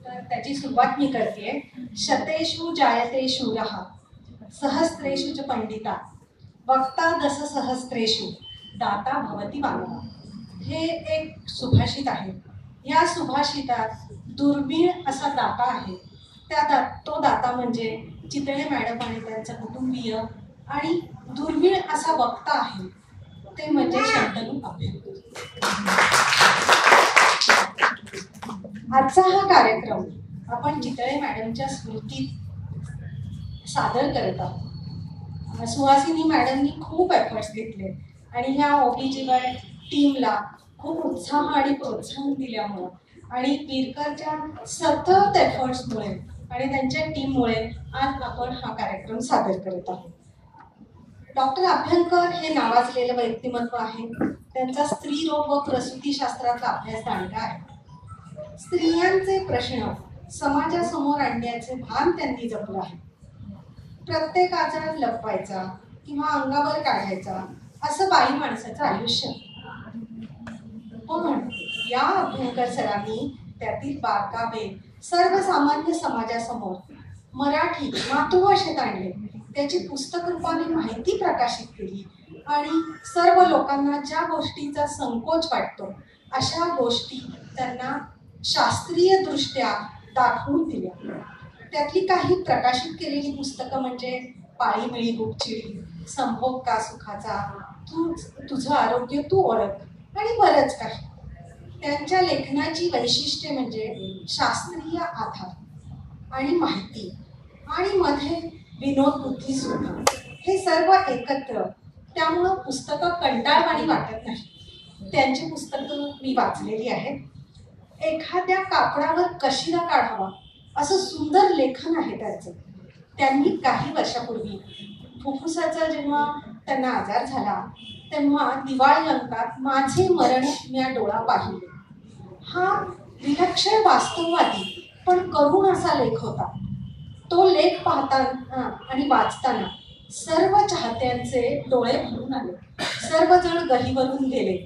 तर त्याची सुरुवात मी करते. शतेषु जायते शूरः सहस्रेषु च पंडिता वक्ता दश सहस्रेषु दाता भवति वाक्ता. हे एक सुभाषित आहे. या सुभाषितात दुर्मिळ असा दाता आहे. तो दाता म्हणजे चितळे मॅडम आणि त्यांचं कुटुंबीय, आणि दुर्मिळ असा वक्ता आहे ते म्हणजे शंतनू अभ्यंकर. आजचा हा कार्यक्रम आपण चितळे मॅडमच्या स्मृतीत सादर करत आहोत. सुहासिनी मॅडमनी खूप एफर्ट्स घेतले आणि ह्या OBGYN टीमला खूप उत्साह आणि प्रोत्साहन दिल्यामुळं आणि वीरकरच्या सतत एफर्ट्समुळे आणि त्यांच्या टीममुळे आज आपण हा कार्यक्रम सादर करत आहोत. डॉक्टर अभ्यंकर हे नावाजलेलं व्यक्तिमत्व आहे. त्यांचा स्त्रीरोग व प्रसूतीशास्त्राचा अभ्यास दांडगा आहे. स्त्रियांचे प्रश्न समाजासमोर आणण्याचे भान त्यांनी जपलं आहे. प्रत्येक आजार लपवायचा किंवा अंगावर काढायचा असं बाई माणसाचं आयुष्य. पण या अभ्यंकर सरांनी त्यातील बारकावे सर्वसामान्य समाजासमोर मराठी मातृभाषेत आणले. त्याची पुस्तक रूपाने माहिती प्रकाशित केली आणि सर्व लोकांना ज्या गोष्टीचा संकोच वाटतो अशा गोष्टी त्यांना शास्त्रीय दृष्ट्या दाखवून दिल्या. त्यातली काही प्रकाशित केलेली पुस्तकं म्हणजे पाळी मिळी गुपचिडी, संभोग का सुखाचा, तुझं आरोग्य तू ओळख आणि बरंच काही. त्यांच्या लेखनाची वैशिष्ट्ये म्हणजे शास्त्रीय आधार आणि माहिती आणि मध्ये विनोद बुद्धी सुद्धा, हे सर्व एकत्र. त्यामुळं पुस्तकं कंटाळवाणी वाटत नाही. त्यांची पुस्तकं मी वाचलेली आहेत. एखाद्या कापडावर कशिदा काढावा असं सुंदर लेखन आहे त्यांचं. त्यांनी काही वर्षापूर्वी फुफ्फुसाचा जेव्हा त्यांना आजार झाला तेव्हा दिवाळी अंकात माझे मरण म्या डोळा पाहिले हा विलक्षण वास्तववादी पण करुण असा लेख होता. तो लेख पाहताना आणि वाचताना सर्व चाहत्यांचे डोळे भरून आले. सर्वजण गहीवरून गेले.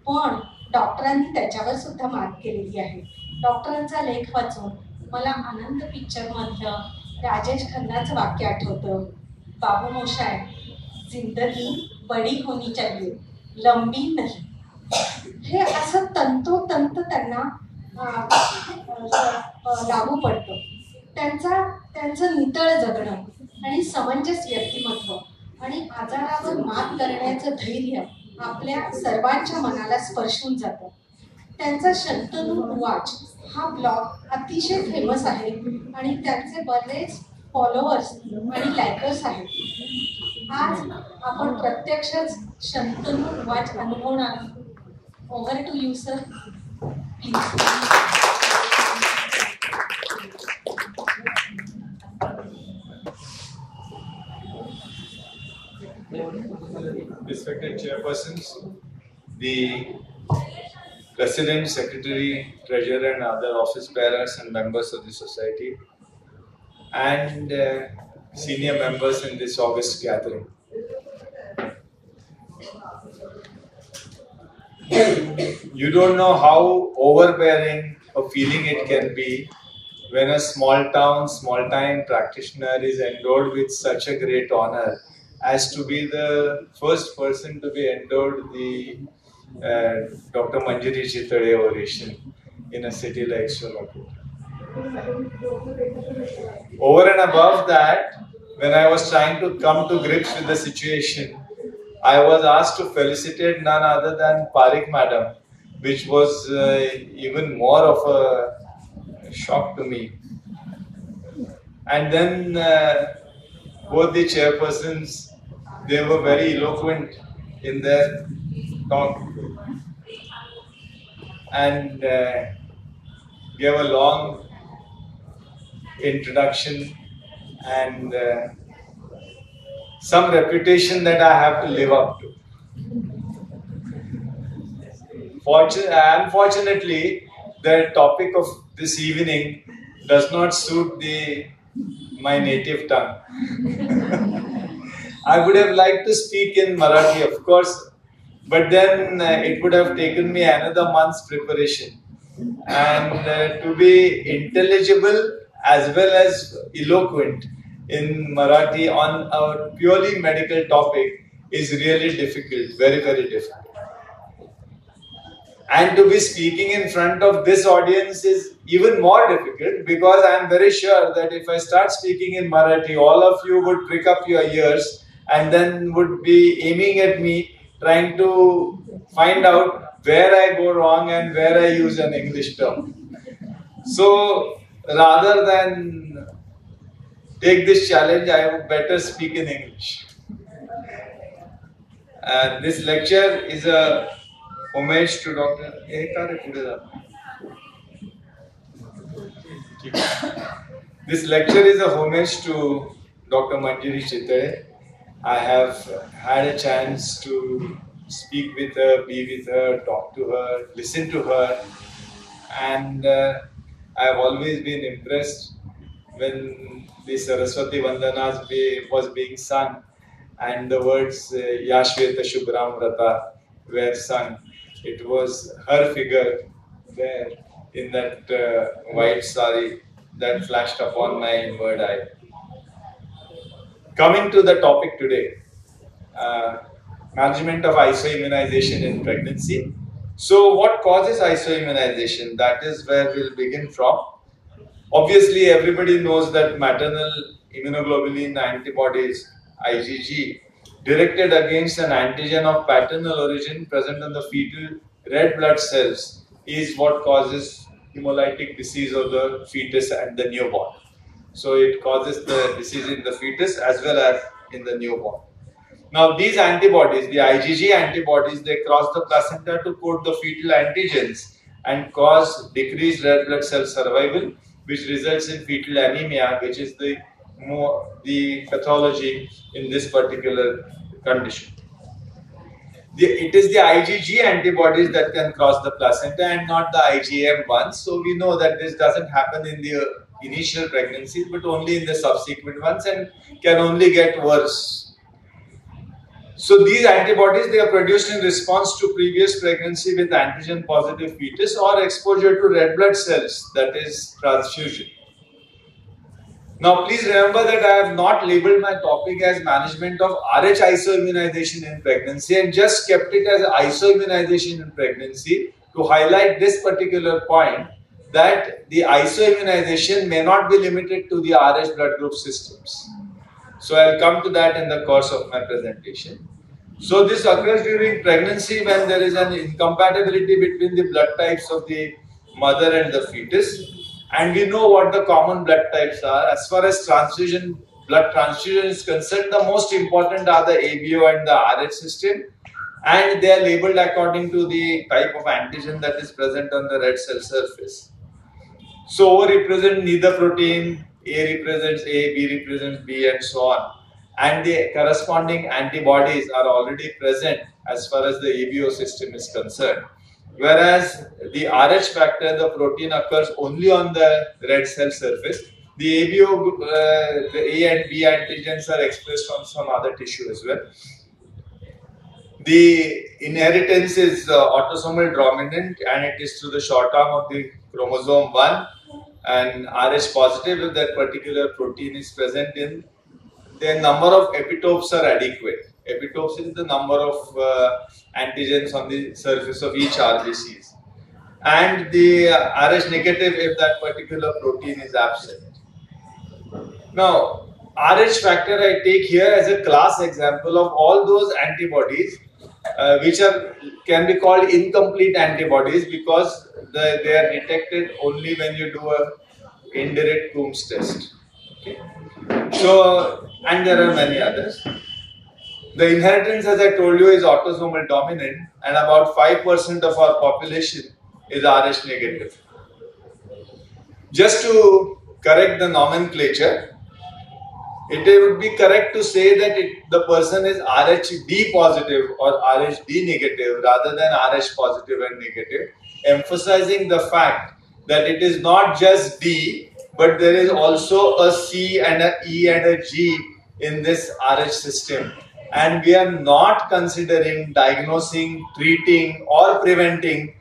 पण डॉक्टरांनी त्याच्यावर सुद्धा मात केलेली आहे. डॉक्टरांचा लेख वाचून मला आनंद पिक्चरमधलं राजेश खन्नाचं वाक्य आठवतं, बाबू मोशाय, जिंदगी बडी होनी चाहिए, लंबी नाही. हे असं तंतोतंत त्यांना लागू पडतं. त्यांचं नितळ जगणं आणि समंजस व्यक्तिमत्व आणि आजारावर मात करण्याचं धैर्य आपल्या सर्वांच्या मनाला स्पर्शून जातं. त्यांचा शंतनू उवाच हा ब्लॉग अतिशय फेमस आहे आणि त्यांचे बरेच फॉलोअर्स आणि लायकर्स आहेत. आज आपण प्रत्यक्षच शंतनू उवाच अनुभवणार. Over to you sir, please. Respected chairpersons, the president, secretary, treasurer and other office bearers and members of the society and senior members in this august gathering. You don't know how overbearing a feeling it can be when a small-time practitioner is endowed with such a great honor as to be the first person to be endowed the Dr. Manjari Chitale oration in a city like Solapur. Over and above that, when I was trying to come to grips with the situation, I was asked to felicitate none other than Parikh Madam, which was even more of a shock to me. And then both the chairpersons, they were very eloquent in their talk and gave a long introduction and some reputation that I have to live up to. Unfortunately, the topic of this evening does not suit my native tongue. I would have liked to speak in Marathi, of course, but then it would have taken me another month's preparation. And to be intelligible as well as eloquent in Marathi on a purely medical topic is really difficult, very, very difficult. And to be speaking in front of this audience is even more difficult because I am very sure that if I start speaking in Marathi, all of you would prick up your ears and then would be aiming at me, trying to find out where I go wrong and where I use an English term. So rather than take this challenge, I would better speak in English. This lecture is a homage to Dr. This lecture is a homage to Dr. Manjari Chitale. I have had a chance to speak with her, be with her, talk to her, listen to her. And I have always been impressed when the Saraswati Vandanas was being sung and the words Yashveta Shubhram Vrata were sung. It was her figure there in that white sari that flashed upon my inward eye. Coming to the topic today, management of isoimmunization in pregnancy. So what causes isoimmunization? That is where we'll begin from. Obviously, everybody knows that maternal immunoglobulin antibodies, IgG, directed against an antigen of paternal origin present on the fetal red blood cells is what causes hemolytic disease of the fetus and the newborn. So it causes the disease in the fetus as well as in the newborn. Now these antibodies, the IgG antibodies, they cross the placenta to coat the fetal antigens and cause decreased red blood cell survival, which results in fetal anemia, which is the pathology in this particular condition. It is the IgG antibodies that can cross the placenta and not the IgM ones. So we know that this doesn't happen in the initial pregnancies, but only in the subsequent ones, and can only get worse. So these antibodies, they are produced in response to previous pregnancy with antigen positive fetus or exposure to red blood cells, that is transfusion. Now please remember that I have not labeled my topic as management of Rh isoimmunization in pregnancy and just kept it as isoimmunization in pregnancy to highlight this particular point, that the isoimmunization may not be limited to the Rh blood group systems. So I will come to that in the course of my presentation. So this occurs during pregnancy when there is an incompatibility between the blood types of the mother and the fetus. And we know what the common blood types are. As far as blood transfusion is concerned, the most important are the ABO and the Rh system. And they are labeled according to the type of antigen that is present on the red cell surface. So O represents neither protein, A represents A, B represents B, and so on. And the corresponding antibodies are already present as far as the ABO system is concerned. Whereas the Rh factor, the protein occurs only on the red cell surface. The ABO, the A and B antigens are expressed on some other tissue as well. The inheritance is autosomal dominant, and it is through the short arm of the chromosome 1 and Rh positive if that particular protein is present in. The number of epitopes are adequate. Epitopes is the number of antigens on the surface of each RBCs. And the Rh negative if that particular protein is absent. Now, Rh factor I take here as a class example of all those antibodies which can be called incomplete antibodies because they are detected only when you do a indirect Coombs test. Okay. So, and there are many others. The inheritance, as I told you, is autosomal dominant, and about 5% of our population is Rh negative. Just to correct the nomenclature, it would be correct to say that the person is Rhd positive or Rhd negative rather than Rh positive and negative, emphasizing the fact that it is not just D, but there is also a C and a E and a G in this Rh system. And we are not considering diagnosing, treating or preventing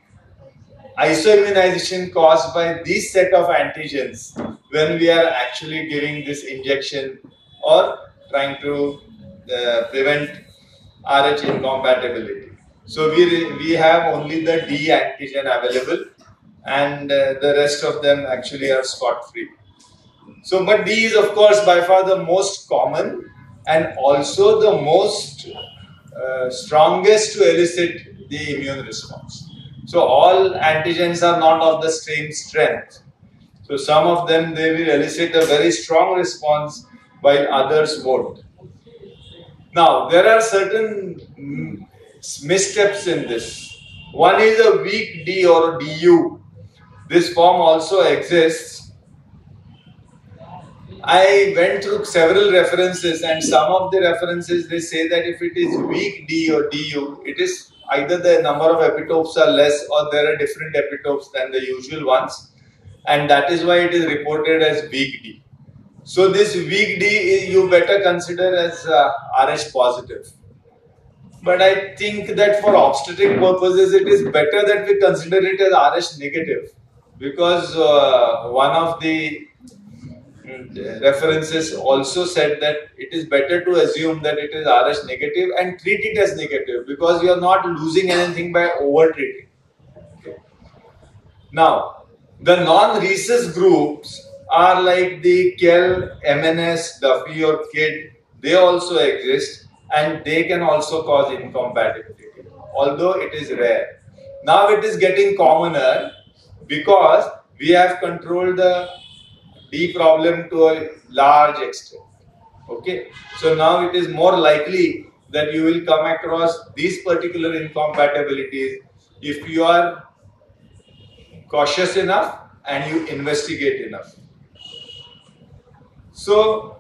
isoimmunization caused by this set of antigens when we are actually giving this injection or trying to prevent Rh incompatibility. So we have only the D antigen available, and the rest of them actually are scot-free. So, but D is of course by far the most common and also the most strongest to elicit the immune response. So all antigens are not of the same strength. So some of them, they will elicit a very strong response while others won't. Now there are certain missteps in this. One is a weak D or DU. This form also exists. I went through several references, and some of the references they say that if it is weak D or DU, it is either the number of epitopes are less or there are different epitopes than the usual ones, and that is why it is reported as weak D. So this weak D you better consider as RH positive. But I think that for obstetric purposes, it is better that we consider it as RH negative, because one of the references also said that it is better to assume that it is RH negative and treat it as negative, because you are not losing anything by over treating. Okay. Now, the non-rhesus groups are like the Kell, MNS, Duffy or Kidd. They also exist and they can also cause incompatibility, although it is rare. Now it is getting commoner because we have controlled the D problem to a large extent. Okay, so now it is more likely that you will come across these particular incompatibilities if you are cautious enough and you investigate enough. So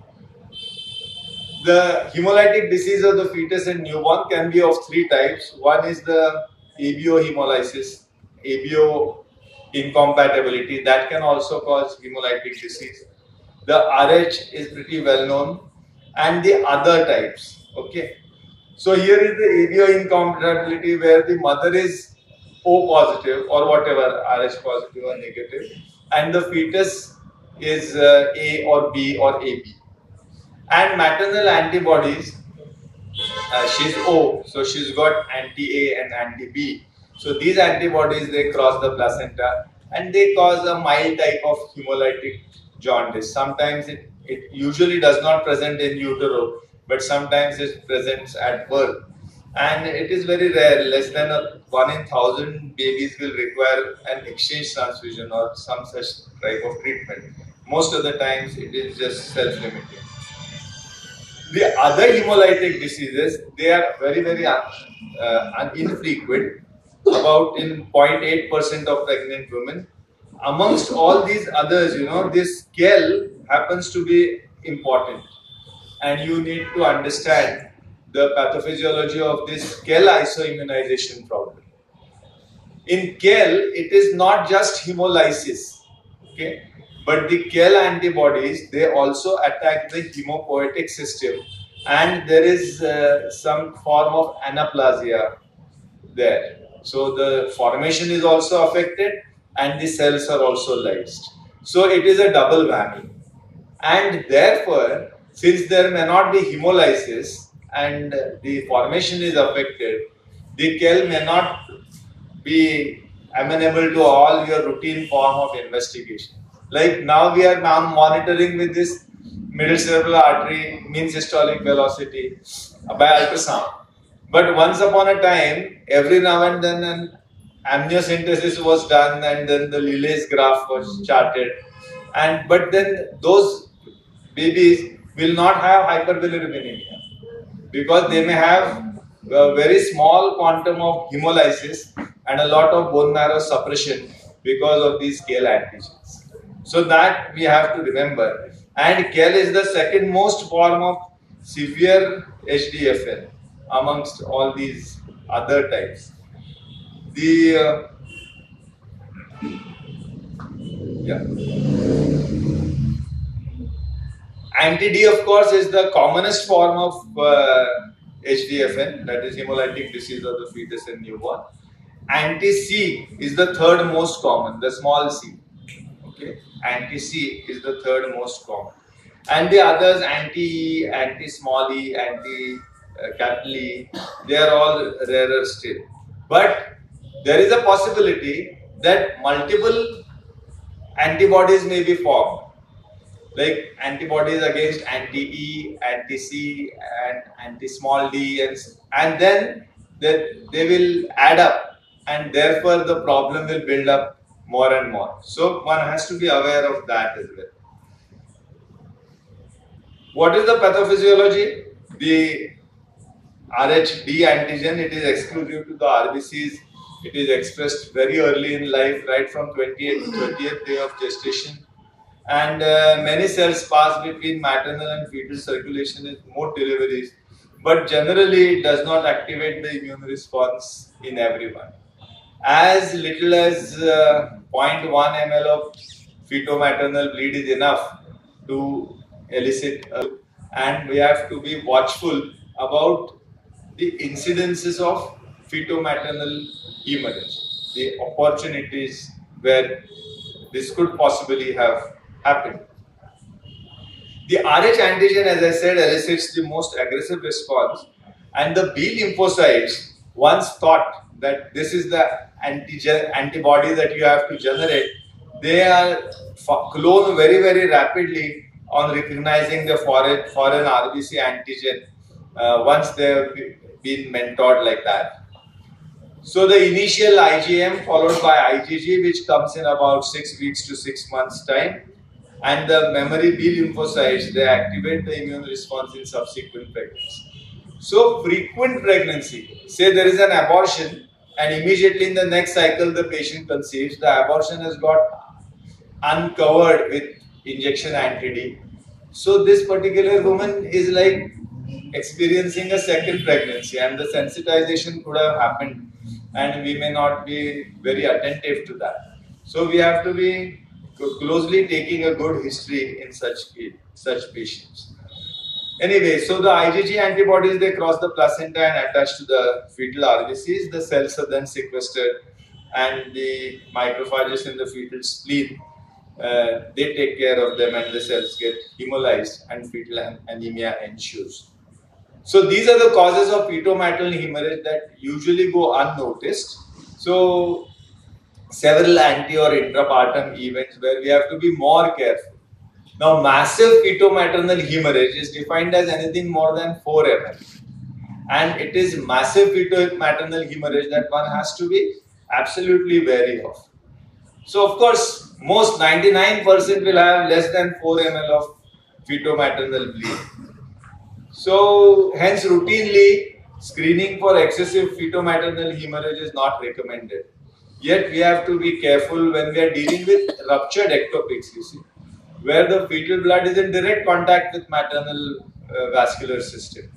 the hemolytic disease of the fetus and newborn can be of three types. One is the ABO hemolysis, ABO incompatibility, that can also cause hemolytic disease. The RH is pretty well known, and the other types. Okay, so here is the ABO incompatibility where the mother is O positive or whatever, RH positive or negative, and the fetus is A or B or AB. And maternal antibodies, she's O, so she's got anti-A and anti-B. So these antibodies, they cross the placenta and they cause a mild type of hemolytic jaundice. Sometimes it usually does not present in utero, but sometimes it presents at birth. And it is very rare, less than 1 in 1,000 babies will require an exchange transfusion or some such type of treatment. Most of the times it is just self-limiting. The other hemolytic diseases, they are very, very infrequent, about in 0.8% of pregnant women. Amongst all these others, this Kell happens to be important, and you need to understand the pathophysiology of this Kell isoimmunization problem. In Kell, it is not just hemolysis, okay? But the Kell antibodies, they also attack the hemopoietic system, and there is some form of anaplasia there. So the formation is also affected and the cells are also lysed. So it is a double whammy. And therefore, since there may not be hemolysis and the formation is affected, the Kell may not be amenable to all your routine form of investigation. Like now we are now monitoring with this middle cerebral artery mean systolic velocity by ultrasound. But once upon a time, every now and then an amniocentesis was done and then the Lillet's graph was charted. But then those babies will not have hyperbilirubinemia because they may have a very small quantum of hemolysis and a lot of bone marrow suppression because of these Kell antigens. So that we have to remember. And Kell is the second most form of severe HDFN amongst all these other types. The anti-D, of course, is the commonest form of HDFN, that is hemolytic disease of the fetus and newborn. Anti-C is the third most common, the small c. Okay, anti-C is the third most common, and the others, anti-E, anti-small e, anti-capital E, they are all rarer still. But there is a possibility that multiple antibodies may be formed, like antibodies against anti-E, anti-C, and anti-small d, and then they will add up, and therefore the problem will build up more and more. So one has to be aware of that as well. What is the pathophysiology? The RHD antigen, it is exclusive to the RBCs. It is expressed very early in life, right from 28th to 30th day of gestation. and many cells pass between maternal and fetal circulation in more deliveries, but generally it does not activate the immune response in everyone. As little as 0.1 ml of feto-maternal bleed is enough to elicit, and we have to be watchful about the incidences of feto-maternal hemorrhage, the opportunities where this could possibly have happened. The Rh antigen, as I said, elicits the most aggressive response, and the B lymphocytes once thought that this is the antibody that you have to generate. They are clone very rapidly on recognizing the foreign RBC antigen once they have been mentored like that. So the initial IgM followed by IgG, which comes in about 6 weeks to 6 months time, and the memory B lymphocytes, they activate the immune response in subsequent pregnancy. So frequent pregnancy, say there is an abortion and immediately in the next cycle the patient conceives, the abortion has got uncovered with injection anti-D. So this particular woman is like experiencing a second pregnancy, and the sensitization could have happened, and we may not be very attentive to that. So we have to be closely taking a good history in such patients. Anyway, so the IgG antibodies, they cross the placenta and attach to the fetal RBCs. The cells are then sequestered, and the macrophages in the fetal spleen, they take care of them, and the cells get hemolyzed and fetal anemia ensues. So these are the causes of feto-maternal hemorrhage that usually go unnoticed. So several anti or intrapartum events where we have to be more careful. Now massive feto-maternal hemorrhage is defined as anything more than 4 ml. And it is massive feto-maternal hemorrhage that one has to be absolutely wary of. So of course, most 99% will have less than 4 ml of feto-maternal bleed. So hence routinely screening for excessive feto-maternal hemorrhage is not recommended. Yet we have to be careful when we are dealing with ruptured ectopics, you see, where the fetal blood is in direct contact with maternal vascular system,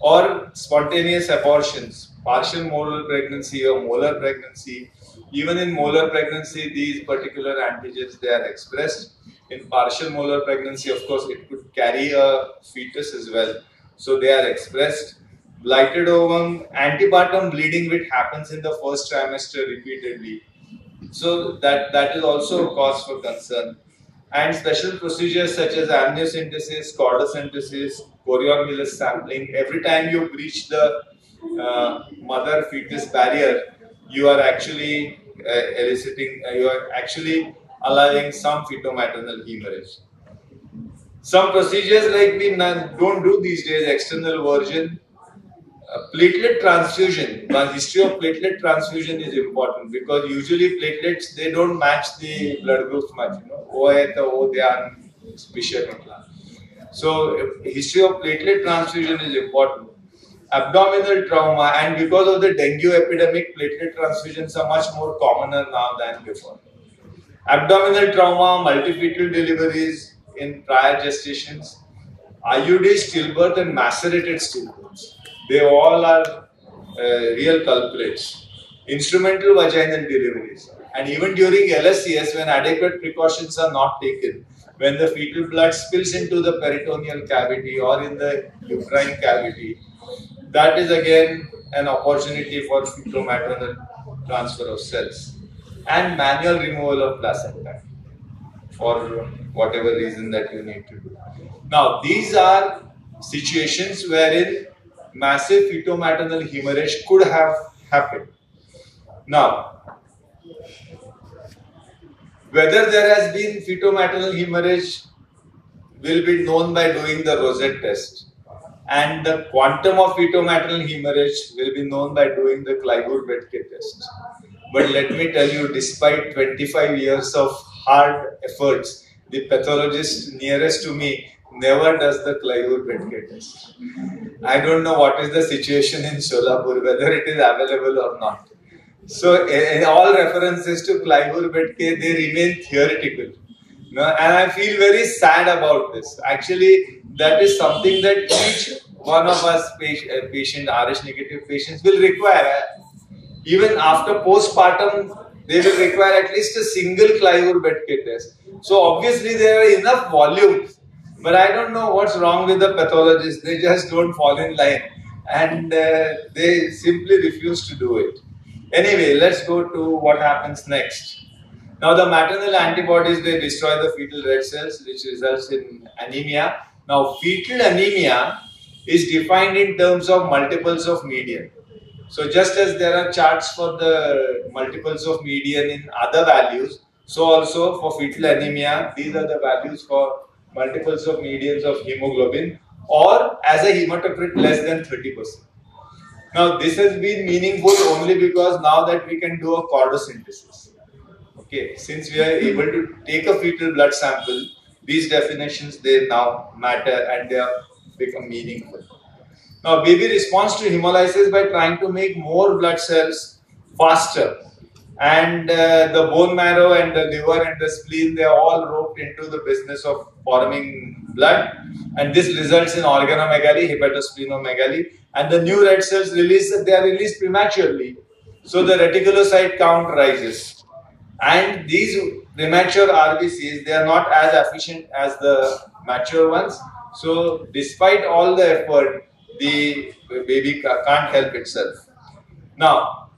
or spontaneous abortions, partial molar pregnancy or molar pregnancy. Even in molar pregnancy, these particular antigens, they are expressed. In partial molar pregnancy, of course, it could carry a fetus as well. So they are expressed. Blighted ovum, antepartum bleeding, which happens in the first trimester repeatedly. So that is also a cause for concern. And special procedures such as amniocentesis, chordocentesis, choriomulus sampling. Every time you breach the mother-fetus barrier, you are actually you are actually allowing some feto-maternal hemorrhage. Some procedures like we don't do these days, external version. Platelet transfusion, the history of platelet transfusion is important because usually platelets, they don't match the blood groups much, you know, they are special. So history of platelet transfusion is important. Abdominal trauma, and because of the dengue epidemic, platelet transfusions are much more commoner now than before. Abdominal trauma, multifetal deliveries in prior gestations, IUD stillbirth and macerated stillbirths. They all are real culprits. Instrumental vaginal deliveries. And even during LSCS, when adequate precautions are not taken, when the fetal blood spills into the peritoneal cavity or in the uterine cavity, that is again an opportunity for feto-maternal transfer of cells. And manual removal of placenta for whatever reason that you need to do. Now, these are situations wherein massive feto-maternal hemorrhage could have happened. Now, whether there has been feto-maternal hemorrhage will be known by doing the Rosette test, and the quantum of feto-maternal hemorrhage will be known by doing the Clyburn-Betke test. But let me tell you, despite 25 years of hard efforts, the pathologist nearest to me never does the Clyburn-Betke test. I don't know what is the situation in Solapur, whether it is available or not. So, in all references to Clyburn-Betke, they remain theoretical. No, and I feel very sad about this. Actually, that is something that each one of us patient, RH negative patients will require. Even after postpartum, they will require at least a single Cliver Bedke test. So obviously there are enough volumes, but I don't know what's wrong with the pathologists. They just don't fall in line, and they simply refuse to do it. Anyway, let's go to what happens next. Now, the maternal antibodies, they destroy the fetal red cells, which results in anemia. Now, fetal anemia is defined in terms of multiples of median. So, just as there are charts for the multiples of median in other values, so also for fetal anemia, these are the values for multiples of medians of hemoglobin, or as a hematocrit less than 30%. Now, this has been meaningful only because now that we can do a chordosynthesis. Okay, since we are able to take a fetal blood sample, these definitions, they now matter and they have become meaningful. Now, baby responds to hemolysis by trying to make more blood cells faster. And the bone marrow and the liver and the spleen, they are all roped into the business of forming blood. And this results in organomegaly, hepatosplenomegaly. And the new red cells they are released prematurely. So the reticulocyte count rises. And these premature RBCs, they are not as efficient as the mature ones. So despite all the effort, the baby can't help itself. Now,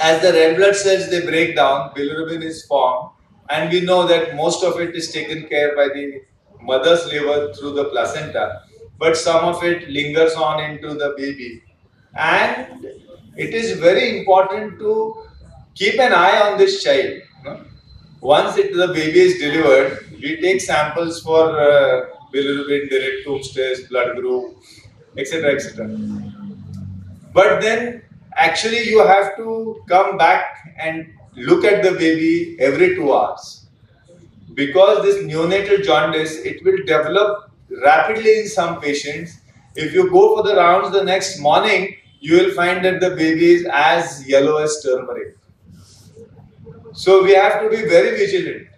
as the red blood cells, they break down, bilirubin is formed, and we know that most of it is taken care by the mother's liver through the placenta, but some of it lingers on into the baby. And it is very important to keep an eye on this child. Once the baby is delivered, we take samples for bilirubin, direct Coombs test, blood group, etc., etc. But then actually you have to come back and look at the baby every 2 hours. Because this neonatal jaundice, it will develop rapidly in some patients. If you go for the rounds the next morning, you will find that the baby is as yellow as turmeric. So we have to be very vigilant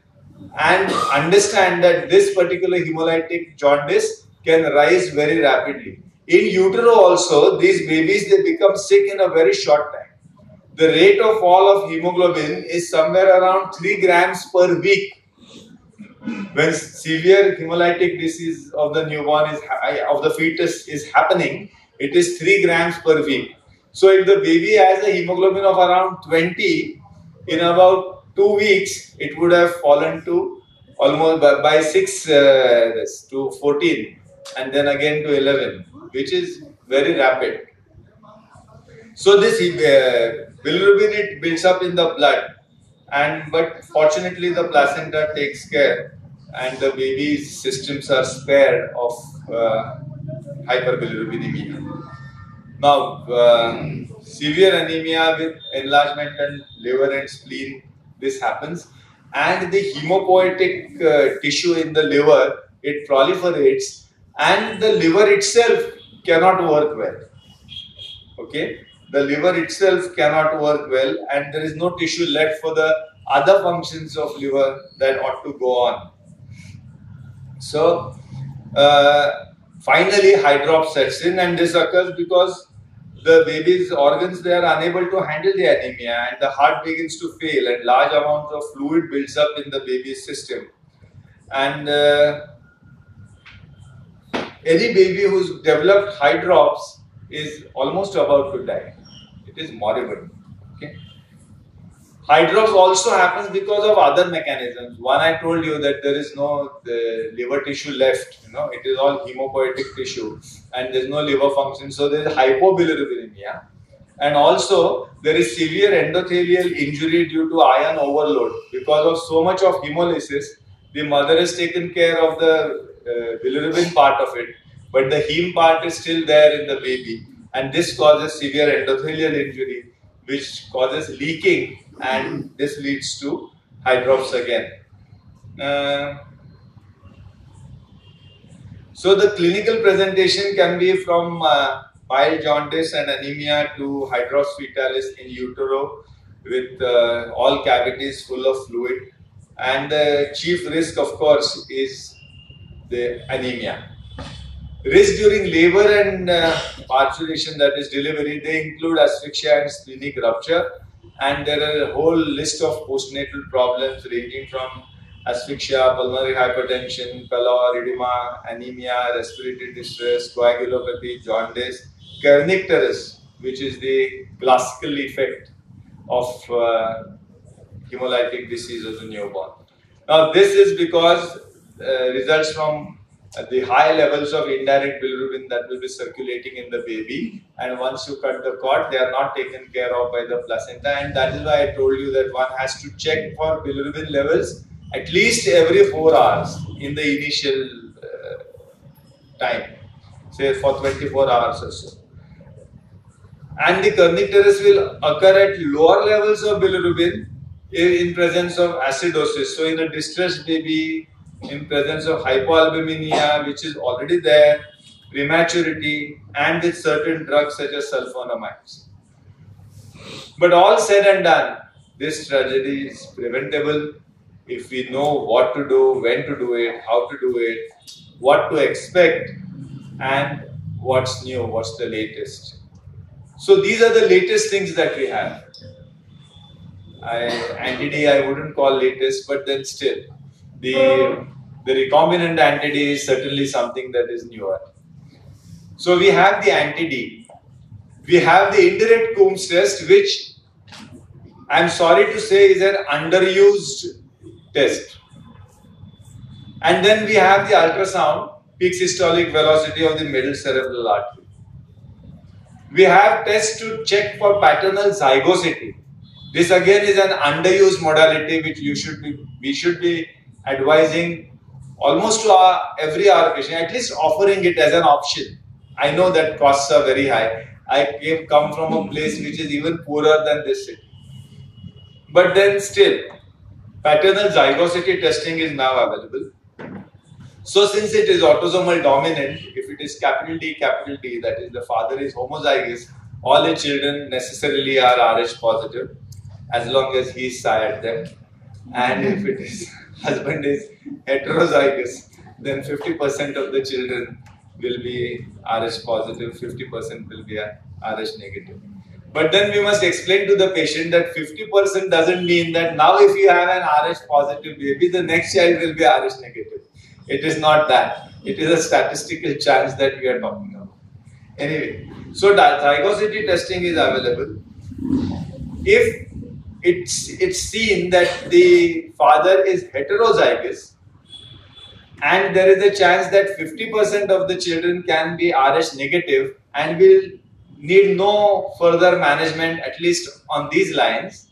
and understand that this particular hemolytic jaundice can rise very rapidly. In utero also, these babies, they become sick in a very short time. The rate of fall of hemoglobin is somewhere around 3 grams per week. When severe hemolytic disease of the newborn of the fetus is happening, it is 3 grams per week. So if the baby has a hemoglobin of around 20, in about 2 weeks, it would have fallen to almost by 6 to 14, and then again to 11, which is very rapid. So this bilirubin, it builds up in the blood, but fortunately the placenta takes care, and the baby's systems are spared of hyperbilirubinemia. Now, severe anemia with enlargement in liver and spleen, this happens, and the hemopoietic tissue in the liver, it proliferates, and the liver itself cannot work well. Okay, the liver itself cannot work well, and there is no tissue left for the other functions of liver that ought to go on. So finally hydrop sets in, and this occurs because the baby's organs, they are unable to handle the anemia, and the heart begins to fail, and large amounts of fluid builds up in the baby's system. And any baby who's developed hydrops is almost about to die. It is moribund. Okay. Hydrops also happens because of other mechanisms. One, I told you that there is no liver tissue left. It is all hemopoietic tissue, and there is no liver function. So there is hypobilirubinemia, and also there is severe endothelial injury due to iron overload. Because of so much of hemolysis, the mother has taken care of the bilirubin part of it, but the heme part is still there in the baby, and this causes severe endothelial injury, which causes leaking, and this leads to hydrops again. So the clinical presentation can be from mild jaundice and anemia to hydrops fetalis in utero with all cavities full of fluid. And the chief risk, of course, is the anemia. Risk during labor and parturition, that is delivery, they include asphyxia and splenic rupture. And there are a whole list of postnatal problems ranging from asphyxia, pulmonary hypertension, pallor, edema, anemia, respiratory distress, coagulopathy, jaundice, kernicterus, which is the classical effect of hemolytic disease of the newborn. Now, this is because results from the high levels of indirect bilirubin that will be circulating in the baby, and once you cut the cord, they are not taken care of by the placenta, and that is why I told you that one has to check for bilirubin levels at least every 4 hours in the initial time, say for 24 hours or so. And the kernicterus will occur at lower levels of bilirubin in presence of acidosis. So in a distressed baby, in presence of hypoalbuminemia, which is already there, prematurity, and with certain drugs such as sulfonamides. But all said and done, this tragedy is preventable if we know what to do, when to do it, how to do it, what to expect, and what's new, what's the latest. So these are the latest things that we have. Anti-D I wouldn't call latest, but then still, the recombinant anti-D is certainly something that is newer. So we have the anti-D. We have the indirect Coombs test, which I'm sorry to say is an underused test. And then we have the ultrasound, peak systolic velocity of the middle cerebral artery. We have tests to check for paternal zygosity. This again is an underused modality which we should be advising almost to every patient, at least offering it as an option. I know that costs are very high. I come from a place which is even poorer than this city. But then still, paternal zygosity testing is now available. So since it is autosomal dominant, if it is capital D, that is the father is homozygous, all the children necessarily are Rh positive as long as he sired them. And if it is husband is heterozygous, then 50% of the children will be Rh positive, 50% will be Rh negative. But then we must explain to the patient that 50% doesn't mean that now if you have an Rh positive baby, the next child will be Rh negative. It is not that. It is a statistical chance that we are talking about. Anyway, so zygosity testing is available. If it's seen that the father is heterozygous and there is a chance that 50% of the children can be Rh negative and will need no further management, at least on these lines,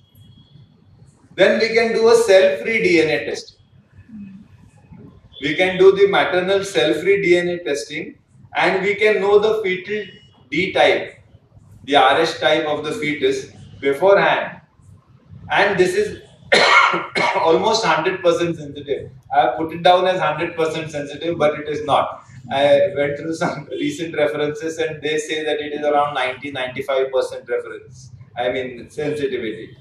then we can do a cell-free DNA testing. We can do the maternal cell-free DNA testing and we can know the fetal D type, the Rh type of the fetus beforehand. And this is almost 100% sensitive. I have put it down as 100% sensitive, but it is not. I went through some recent references and they say that it is around 90-95% sensitivity.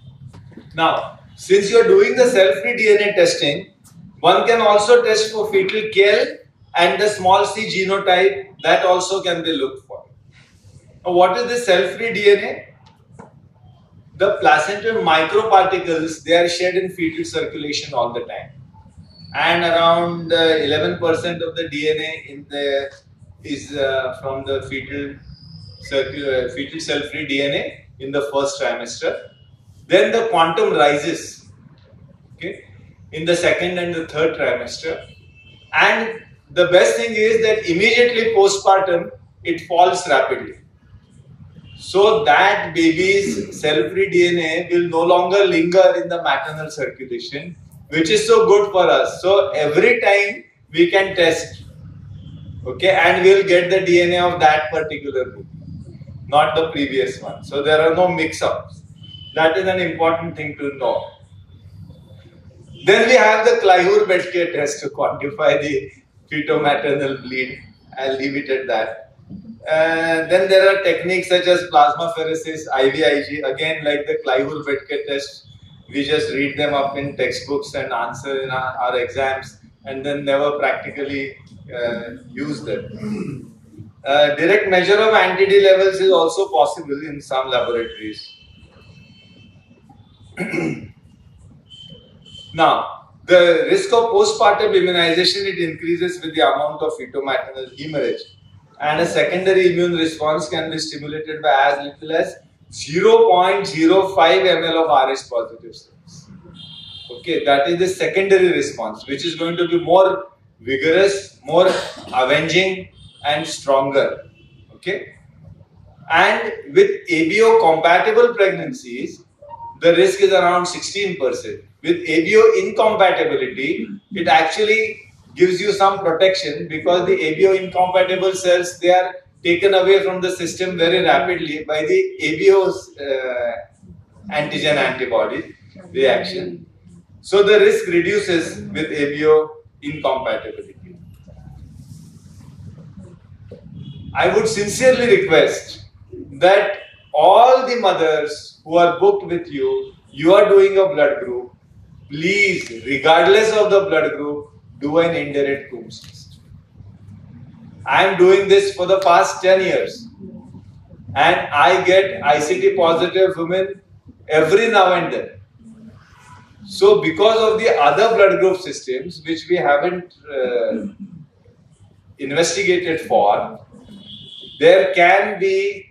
Now, since you are doing the cell-free DNA testing, one can also test for fetal KL and the small c genotype, that also can be looked for. Now, what is the cell-free DNA? The placental microparticles, they are shed in fetal circulation all the time. And around 11% of the DNA is from the fetal cell-free DNA in the first trimester. Then the quantum rises, okay, in the second and the third trimester. And the best thing is that immediately postpartum, it falls rapidly. So that baby's cell-free DNA will no longer linger in the maternal circulation, which is so good for us. So every time we can test, okay, and we'll get the DNA of that particular baby, not the previous one. So there are no mix-ups. That is an important thing to know. Then we have the Clyhur-Betke test to quantify the feto-maternal bleed. I'll leave it at that. Then there are techniques such as plasmapheresis, IVIG, again like the Clyhur-Betke test. we just read them up in textbooks and answer in our exams and then never practically use them. Direct measure of anti-D levels is also possible in some laboratories. Now, the risk of postpartum immunization, it increases with the amount of fetal-maternal hemorrhage, and a secondary immune response can be stimulated by as little as 0.05 ml of Rh positive cells. Okay, that is the secondary response, which is going to be more vigorous, more avenging and stronger. Okay, and with ABO compatible pregnancies, the risk is around 16%. With ABO incompatibility, it actually gives you some protection because the ABO incompatible cells, they are taken away from the system very rapidly by the ABO's antigen antibody reaction. So the risk reduces with ABO incompatibility. I would sincerely request that all the mothers who are booked with you, you are doing a blood group, please, regardless of the blood group, do an indirect Coombs test. I am doing this for the past 10 years and I get ICT positive women every now and then. So because of the other blood group systems which we haven't investigated for, there can be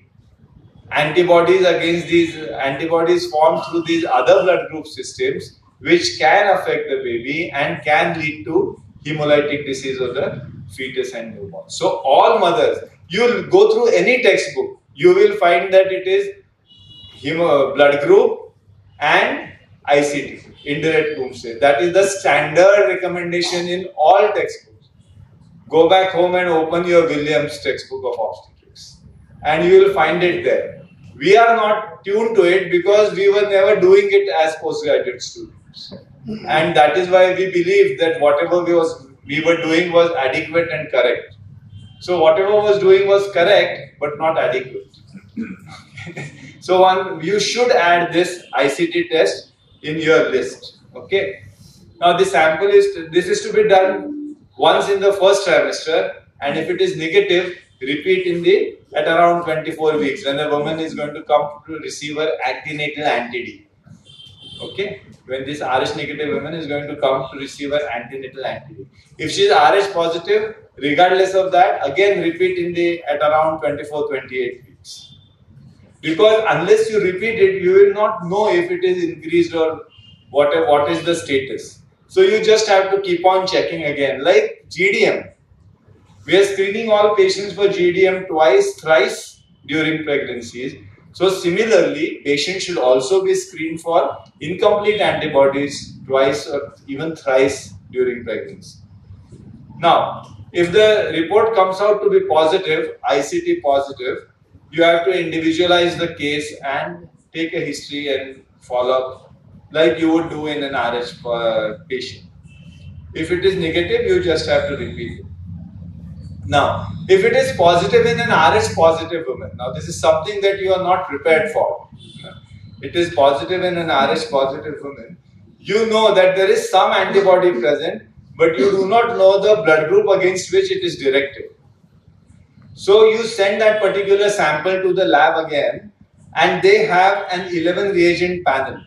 antibodies against these antibodies formed through these other blood group systems which can affect the baby and can lead to hemolytic disease of the fetus and newborn. So all mothers, you will go through any textbook, you will find that it is blood group and ICT, indirect Coombs test. That is the standard recommendation in all textbooks. Go back home and open your Williams textbook of obstetrics and you will find it there. We are not tuned to it because we were never doing it as postgraduate students. And that is why we believe that whatever we were doing was adequate and correct. So whatever was doing was correct but not adequate. So you should add this ICT test in your list. Okay. Now this is to be done once in the first trimester, and if it is negative, repeat at around 24 weeks when the woman is going to come to receive her antenatal anti-D. Okay, when this Rh negative woman is going to come to receive her antenatal anti-D. If she is Rh positive, regardless of that, again repeat at around 24-28 weeks. Because unless you repeat it, you will not know if it is increased or what is the status. So you just have to keep on checking again, like GDM. We are screening all patients for GDM twice, thrice during pregnancies. So similarly, patients should also be screened for incomplete antibodies twice or even thrice during pregnancy. Now, if the report comes out to be positive, ICT positive, you have to individualize the case and take a history and follow up like you would do in an Rh patient. If it is negative, you just have to repeat it. Now, if it is positive in an Rh positive woman, now this is something that you are not prepared for. It is positive in an Rh positive woman. You know that there is some antibody present, but you do not know the blood group against which it is directed. So you send that particular sample to the lab again, and they have an 11 reagent panel,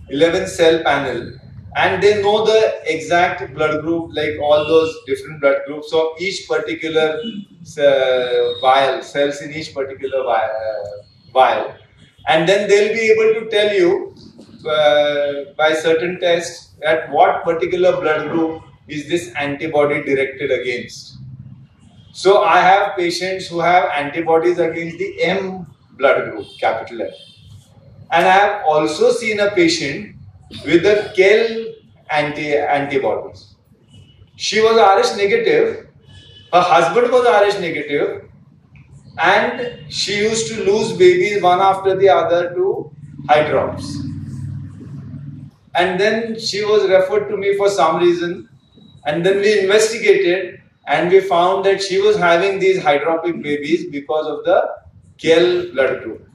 11 cell panel, and they know the exact blood group, like all those different blood groups of each particular vial, cells in each particular vial. And then they'll be able to tell you by certain tests at what particular blood group is this antibody directed against. So I have patients who have antibodies against the M blood group, capital M. And I have also seen a patient with the KEL antibodies. She was Rh negative, her husband was Rh negative, and she used to lose babies one after the other to eye drops. And then she was referred to me for some reason, and then we investigated and we found that she was having these hydropic babies because of the KEL blood group.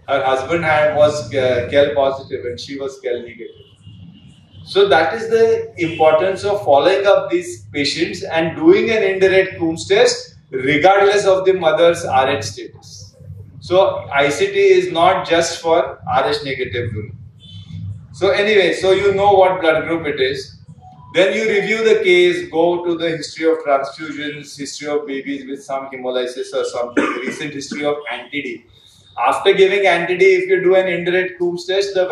Her husband was KEL positive and she was KEL negative. So that is the importance of following up these patients and doing an indirect Coombs test regardless of the mother's Rh status. So ICT is not just for Rh negative women. So anyway, so you know what blood group it is. Then you review the case, go to the history of transfusions, history of babies with some hemolysis or something, recent history of anti-D. After giving anti-D, if you do an indirect Coombs test, the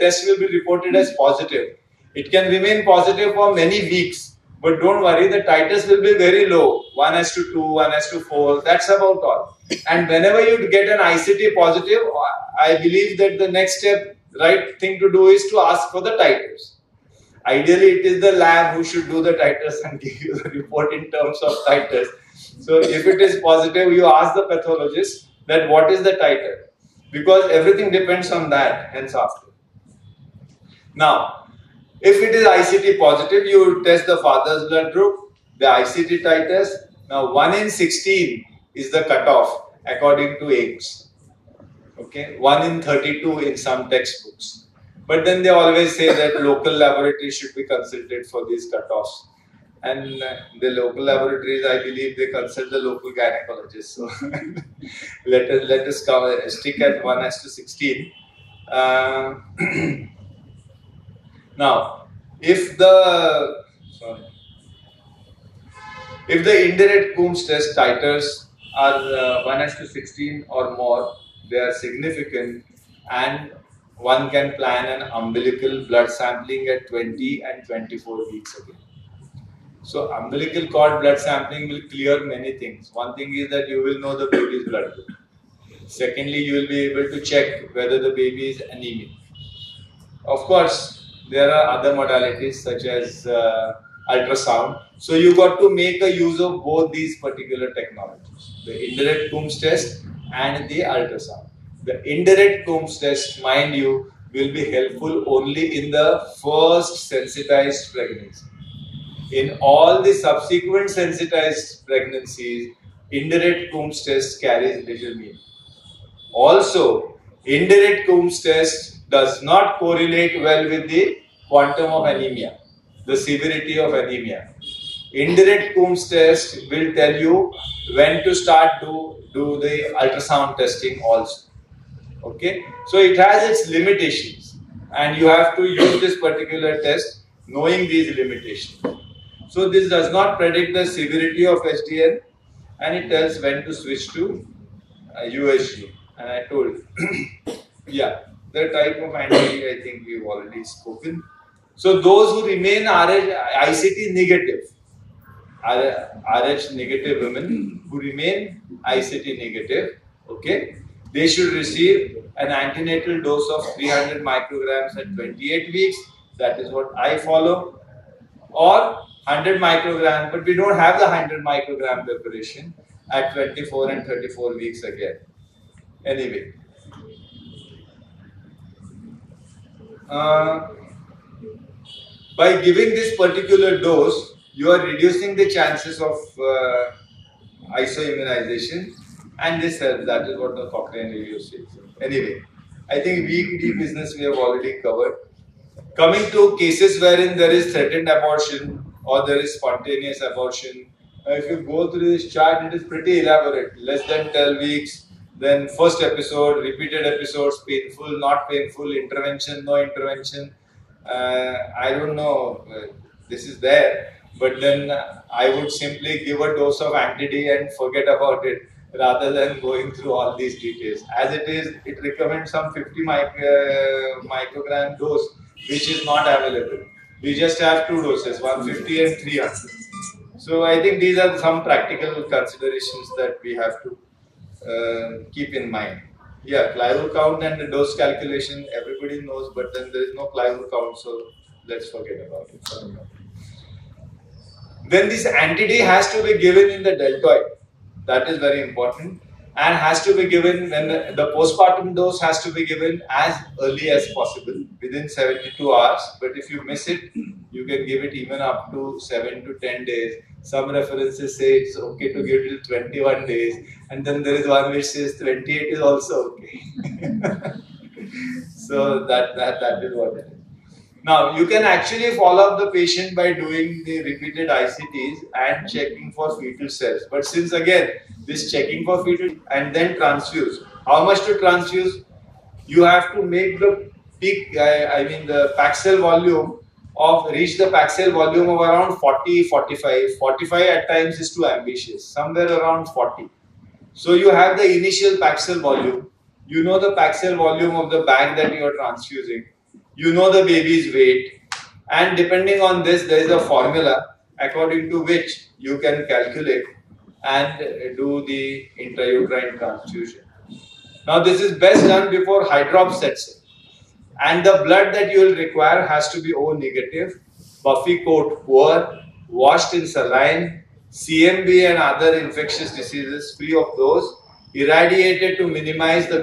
test will be reported as positive. It can remain positive for many weeks, but don't worry, the titers will be very low, 1:2, 1:4, that's about all. And whenever you get an ICT positive, I believe that the next step, right thing to do is to ask for the titers. Ideally, it is the lab who should do the titers and give you the report in terms of titers. So if it is positive, you ask the pathologist that what is the titer, because everything depends on that, hence after. Now, if it is ICT positive, you test the father's blood group, the ICT titers. Now 1 in 16 is the cutoff according to AIDS. Okay, 1 in 32 in some textbooks. But then they always say that local laboratories should be consulted for these cutoffs. And the local laboratories, I believe, they consult the local gynecologists. So let us stick at 1:16. Now, if the indirect Coombs test titers are 1:16 or more, they are significant, and one can plan an umbilical blood sampling at 20 and 24 weeks again. So umbilical cord blood sampling will clear many things. One thing is that you will know the baby's blood group. Secondly, you will be able to check whether the baby is anemic. Of course, there are other modalities such as ultrasound. So you got to make a use of both these particular technologies, the indirect Coombs test and the ultrasound. The indirect Coombs test, mind you, will be helpful only in the first sensitized pregnancy. In all the subsequent sensitized pregnancies, indirect Coombs test carries little meaning. Also, indirect Coombs test does not correlate well with the quantum of anemia, the severity of anemia. Indirect Coombs test will tell you when to start to do the ultrasound testing also. Okay, so it has its limitations, and you have to use this particular test knowing these limitations. So this does not predict the severity of SDN, and it tells when to switch to USG. And I told, yeah, the type of anti, I think we've already spoken. So those who remain ICT negative, RH negative women who remain ICT negative, okay, they should receive an antenatal dose of 300 micrograms at 28 weeks. That is what I follow. Or 100 micrograms, but we don't have the 100 microgram preparation at 24 and 34 weeks again. Anyway. By giving this particular dose, you are reducing the chances of isoimmunization, and this helps. That is what the Cochrane review says. Anyway, I think weak D business we have already covered. Coming to cases wherein there is threatened abortion or there is spontaneous abortion, if you go through this chart, it is pretty elaborate. Less than 12 weeks, then first episode, repeated episodes, painful, not painful, intervention, no intervention. I don't know, this is there, but then I would simply give a dose of anti-D and forget about it, rather than going through all these details. As it is, it recommends some 50 microgram dose, which is not available. We just have two doses, 150 and 300. So I think these are some practical considerations that we have to keep in mind. Yeah, Clive count and the dose calculation, everybody knows, but then there is no Clive count, so let's forget about it. Then this anti-D has to be given in the deltoid. That is very important. and has to be given when the postpartum dose has to be given as early as possible within 72 hours. But if you miss it, you can give it even up to 7 to 10 days. Some references say it's okay to give till 21 days, and then there is one which says 28 is also okay. So that is what it is. Now, you can actually follow up the patient by doing the repeated ICTs and checking for fetal cells. But since again, this checking for fetal and then transfuse. How much to transfuse? You have to make the peak, the pack cell volume reach the pack cell volume of around 40, 45. 45 at times is too ambitious, somewhere around 40. So you have the initial pack cell volume. You know the pack cell volume of the bag that you are transfusing. You know the baby's weight, and depending on this, there is a formula according to which you can calculate and do the intrauterine transfusion. Now, this is best done before hydrop sets in, and the blood that you will require has to be O negative, puffy coat poor, washed in saline, CMV and other infectious diseases free of those, irradiated to minimize the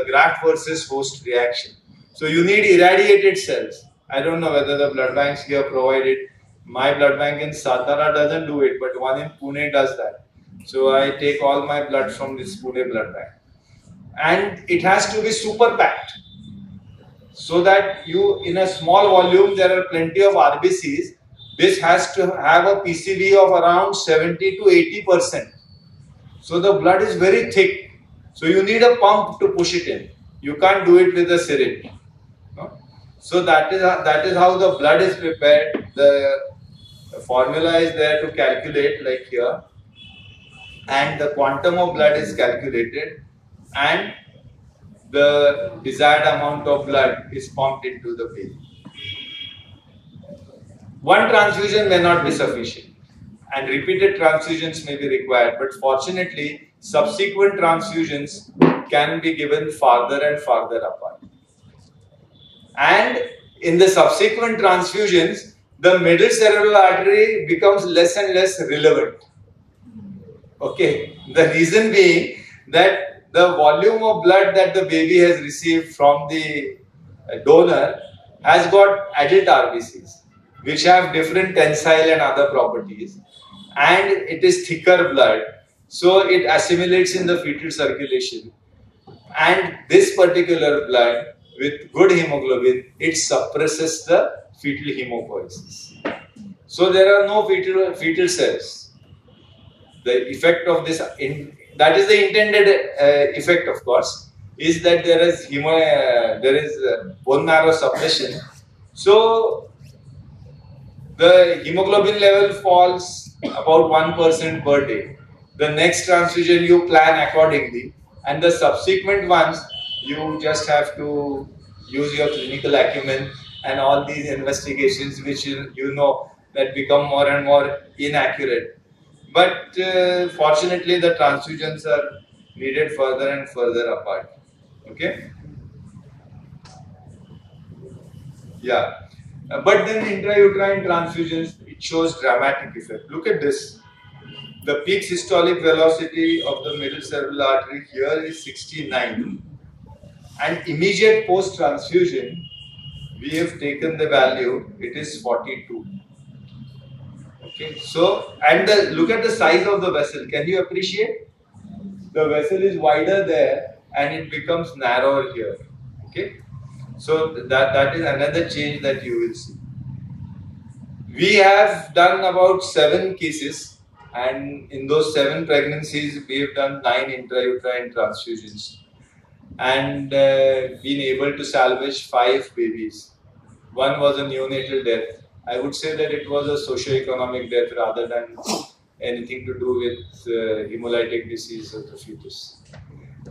graft versus host reaction. So you need irradiated cells. I don't know whether the blood banks here provide it. My blood bank in Satara doesn't do it, but one in Pune does that. So I take all my blood from this Pune blood bank. And it has to be super packed. So that in a small volume, there are plenty of RBCs. This has to have a PCV of around 70 to 80%. So the blood is very thick. So you need a pump to push it in. You can't do it with a syringe. No? So that is how the blood is prepared. The formula is there to calculate, like here, and the quantum of blood is calculated, and the desired amount of blood is pumped into the baby. One transfusion may not be sufficient, and repeated transfusions may be required, but fortunately, subsequent transfusions can be given farther and farther apart. And in the subsequent transfusions, the middle cerebral artery becomes less and less relevant. Okay, the reason being that the volume of blood that the baby has received from the donor has got adult RBCs, which have different tensile and other properties, and it is thicker blood, so it assimilates in the fetal circulation. And this particular blood with good hemoglobin, it suppresses the fetal hemopoiesis. So there are no fetal cells. The effect of this, that is the intended effect, of course, is that there is bone marrow suppression. So the hemoglobin level falls about 1% per day. The next transfusion you plan accordingly, and the subsequent ones you just have to use your clinical acumen and all these investigations which you know that become more and more inaccurate. But fortunately the transfusions are needed further and further apart. Okay? Yeah. But then intrauterine transfusions, it shows dramatic effect. Look at this. The peak systolic velocity of the middle cerebral artery here is 69. And immediate post-transfusion, we have taken the value, it is 42. Okay, so, and look at the size of the vessel. Can you appreciate? The vessel is wider there and it becomes narrower here. Okay, so that is another change that you will see. We have done about 7 cases, and in those 7 pregnancies, we have done 9 intrauterine transfusions and been able to salvage 5 babies. One was a neonatal death. I would say that it was a socio-economic death rather than anything to do with hemolytic disease of the fetus.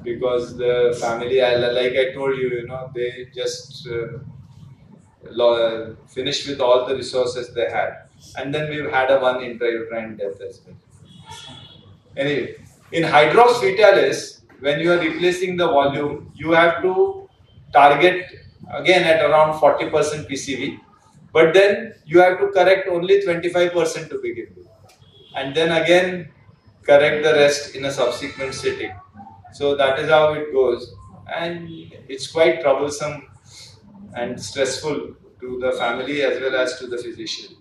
Because the family, like I told you, they just finished with all the resources they had. And then we've had one intrauterine death as well. Anyway, in hydrops fetalis, when you are replacing the volume, you have to target again at around 40% PCV. But then you have to correct only 25% to begin with. And then again, correct the rest in a subsequent sitting. So that is how it goes, and it's quite troublesome and stressful to the family as well as to the physician.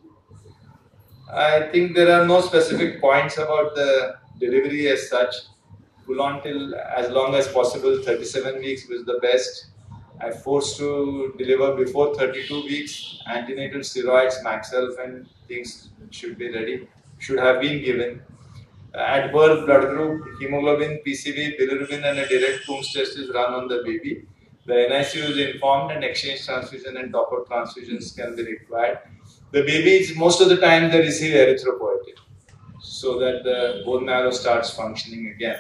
I think there are no specific points about the delivery as such. Pull on till as long as possible. 37 weeks was the best. I forced to deliver before 32 weeks. Antenatal steroids, Maxelf and things should be ready, should have been given. At birth, blood group, hemoglobin, PCV, bilirubin and a direct Coombs test is run on the baby. The NICU is informed and exchange transfusion and top-up transfusions can be required. The babies, most of the time they receive erythropoietin so that the bone marrow starts functioning again,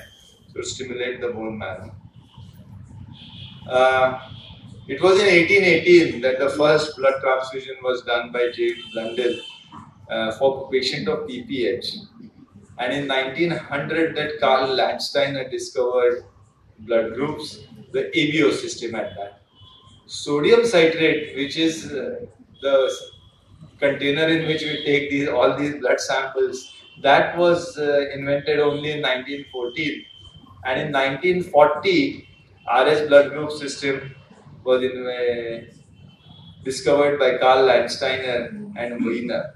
to stimulate the bone marrow. It was in 1818 that the first blood transfusion was done by James Blundell for a patient of PPH. And in 1900 that Karl Landsteiner discovered blood groups, the ABO system at that. Sodium citrate, which is the container in which we take all these blood samples, that was invented only in 1914. And in 1940, RS blood group system was discovered by Karl Landsteiner and Wiener.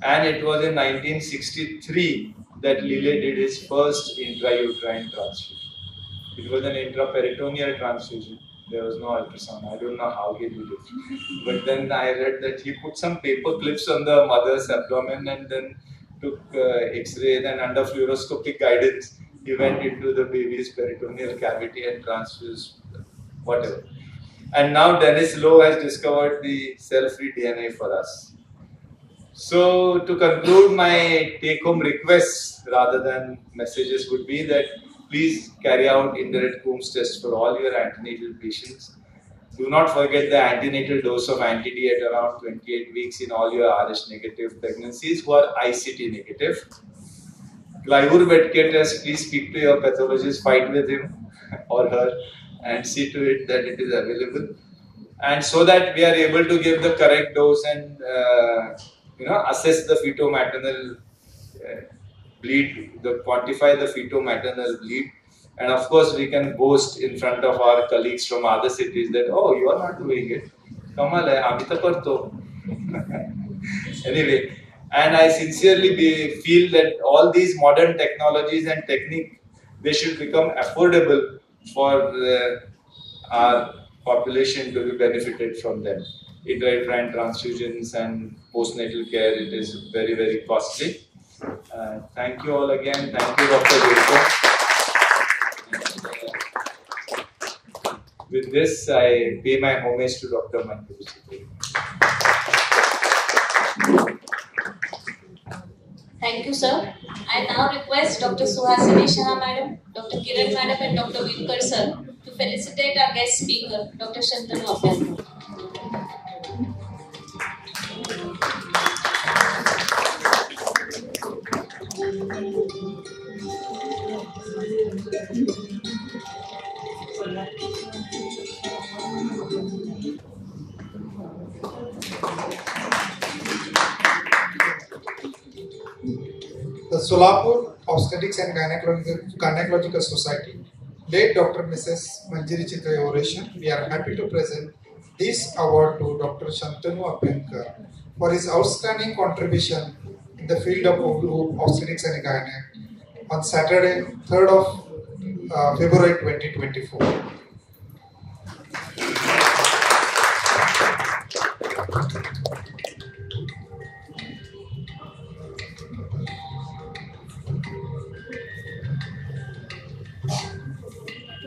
And it was in 1963 that Lillet did his first intrauterine transfusion. It was an intraperitoneal transfusion. There was no ultrasound. I don't know how he did it. But then I read that he put some paper clips on the mother's abdomen and then took X-ray, and under fluoroscopic guidance, he went into the baby's peritoneal cavity and transfused whatever. And now Dennis Lowe has discovered the cell-free DNA for us. So to conclude, my take-home requests rather than messages would be that please carry out indirect Coombs test for all your antenatal patients. Do not forget the antenatal dose of anti-D at around 28 weeks in all your RH negative pregnancies who are ICT negative. Glyvur-Betke test, please speak to your pathologist, fight with him or her and see to it that it is available. And so that we are able to give the correct dose and assess the feto-maternal bleed, quantify the feto-maternal bleed. And of course, we can boast in front of our colleagues from other cities that, oh, you are not doing it. Kamal hai, hum to karto. Anyway, and I sincerely feel that all these modern technologies and technique, they should become affordable for our population to be benefited from them. Intrauterine transfusions and postnatal care, it is very, very costly. Thank you all again. Thank you, Dr. Virker. With this, I pay my homage to Dr. Manjushri. Thank you, sir. I now request Dr. Suhasini Shah madam, Dr. Kiran madam and Dr. Virker sir to felicitate our guest speaker, Dr. Shantanu Abhyankar. The Solapur Obstetrics and Gynecological Society, late Dr. Mrs. Manjiri Chitra Oration, we are happy to present this award to Dr. Shantanu Abhyankar for his outstanding contribution in the field of obstetrics and gynec on Saturday, 3rd of February 2024.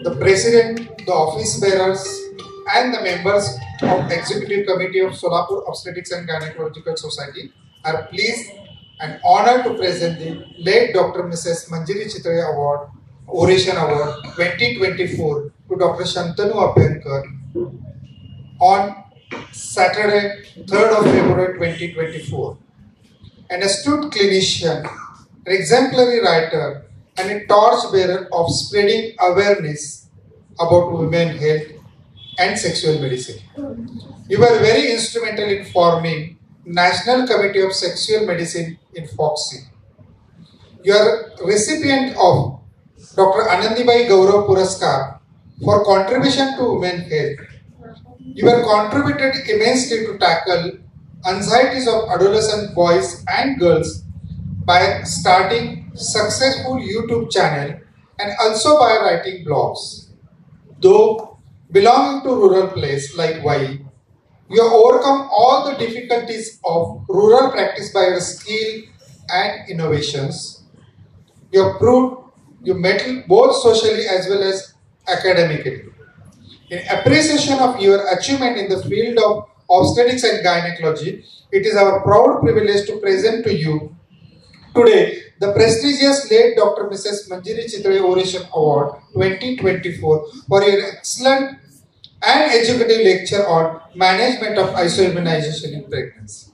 The President, the office bearers, and the members of Executive Committee of Solapur Obstetrics and Gynecological Society are pleased and honored to present the late Dr. Mrs. Manjiri Chitra Award, Oration Award 2024 to Dr. Shantanu Abhyankar on Saturday, 3rd of February 2024. An astute clinician, an exemplary writer, and a torchbearer of spreading awareness about women's health and sexual medicine. You were very instrumental in forming National Committee of Sexual Medicine in FOXI. Your recipient of Dr. Anandibai Gaurav Puraskar for contribution to women's health. You have contributed immensely to tackle anxieties of adolescent boys and girls by starting successful YouTube channel and also by writing blogs. Though belonging to rural place like Vai, you have overcome all the difficulties of rural practice by your skill and innovations. You have proved your mettle both socially as well as academically. In appreciation of your achievement in the field of obstetrics and gynecology, it is our proud privilege to present to you today the prestigious late Dr. Mrs. Manjiri Chitre Oration Award 2024 for your excellent and educative lecture on management of isoimmunization in pregnancy.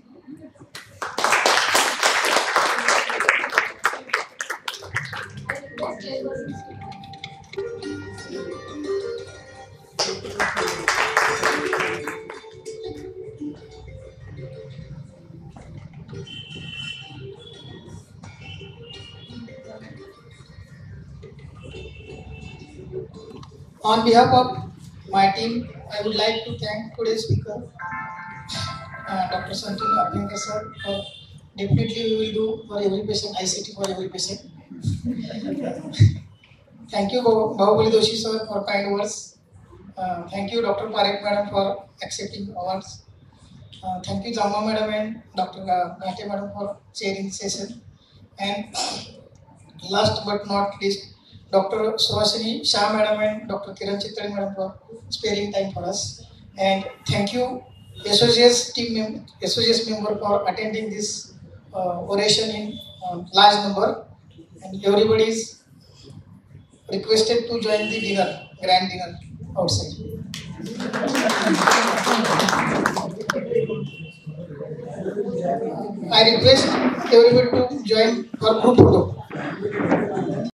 On behalf of my team, I would like to thank today's speaker, Dr. Shantanu Abhyankar sir, for definitely we will do for every patient, ICT for every patient. Thank you Bahubali Doshi sir for kind words. Thank you Dr. Parekh madam for accepting awards. Thank you Jamma madam and Dr. Gate madam for chairing the session. And last but not least, Dr. Suhasini Shah madam and Dr. Kiran Chitre madam for sparing time for us. And thank you SOGS member for attending this oration in large number. And everybody is requested to join the dinner, grand dinner outside. I request everybody to join for group photo.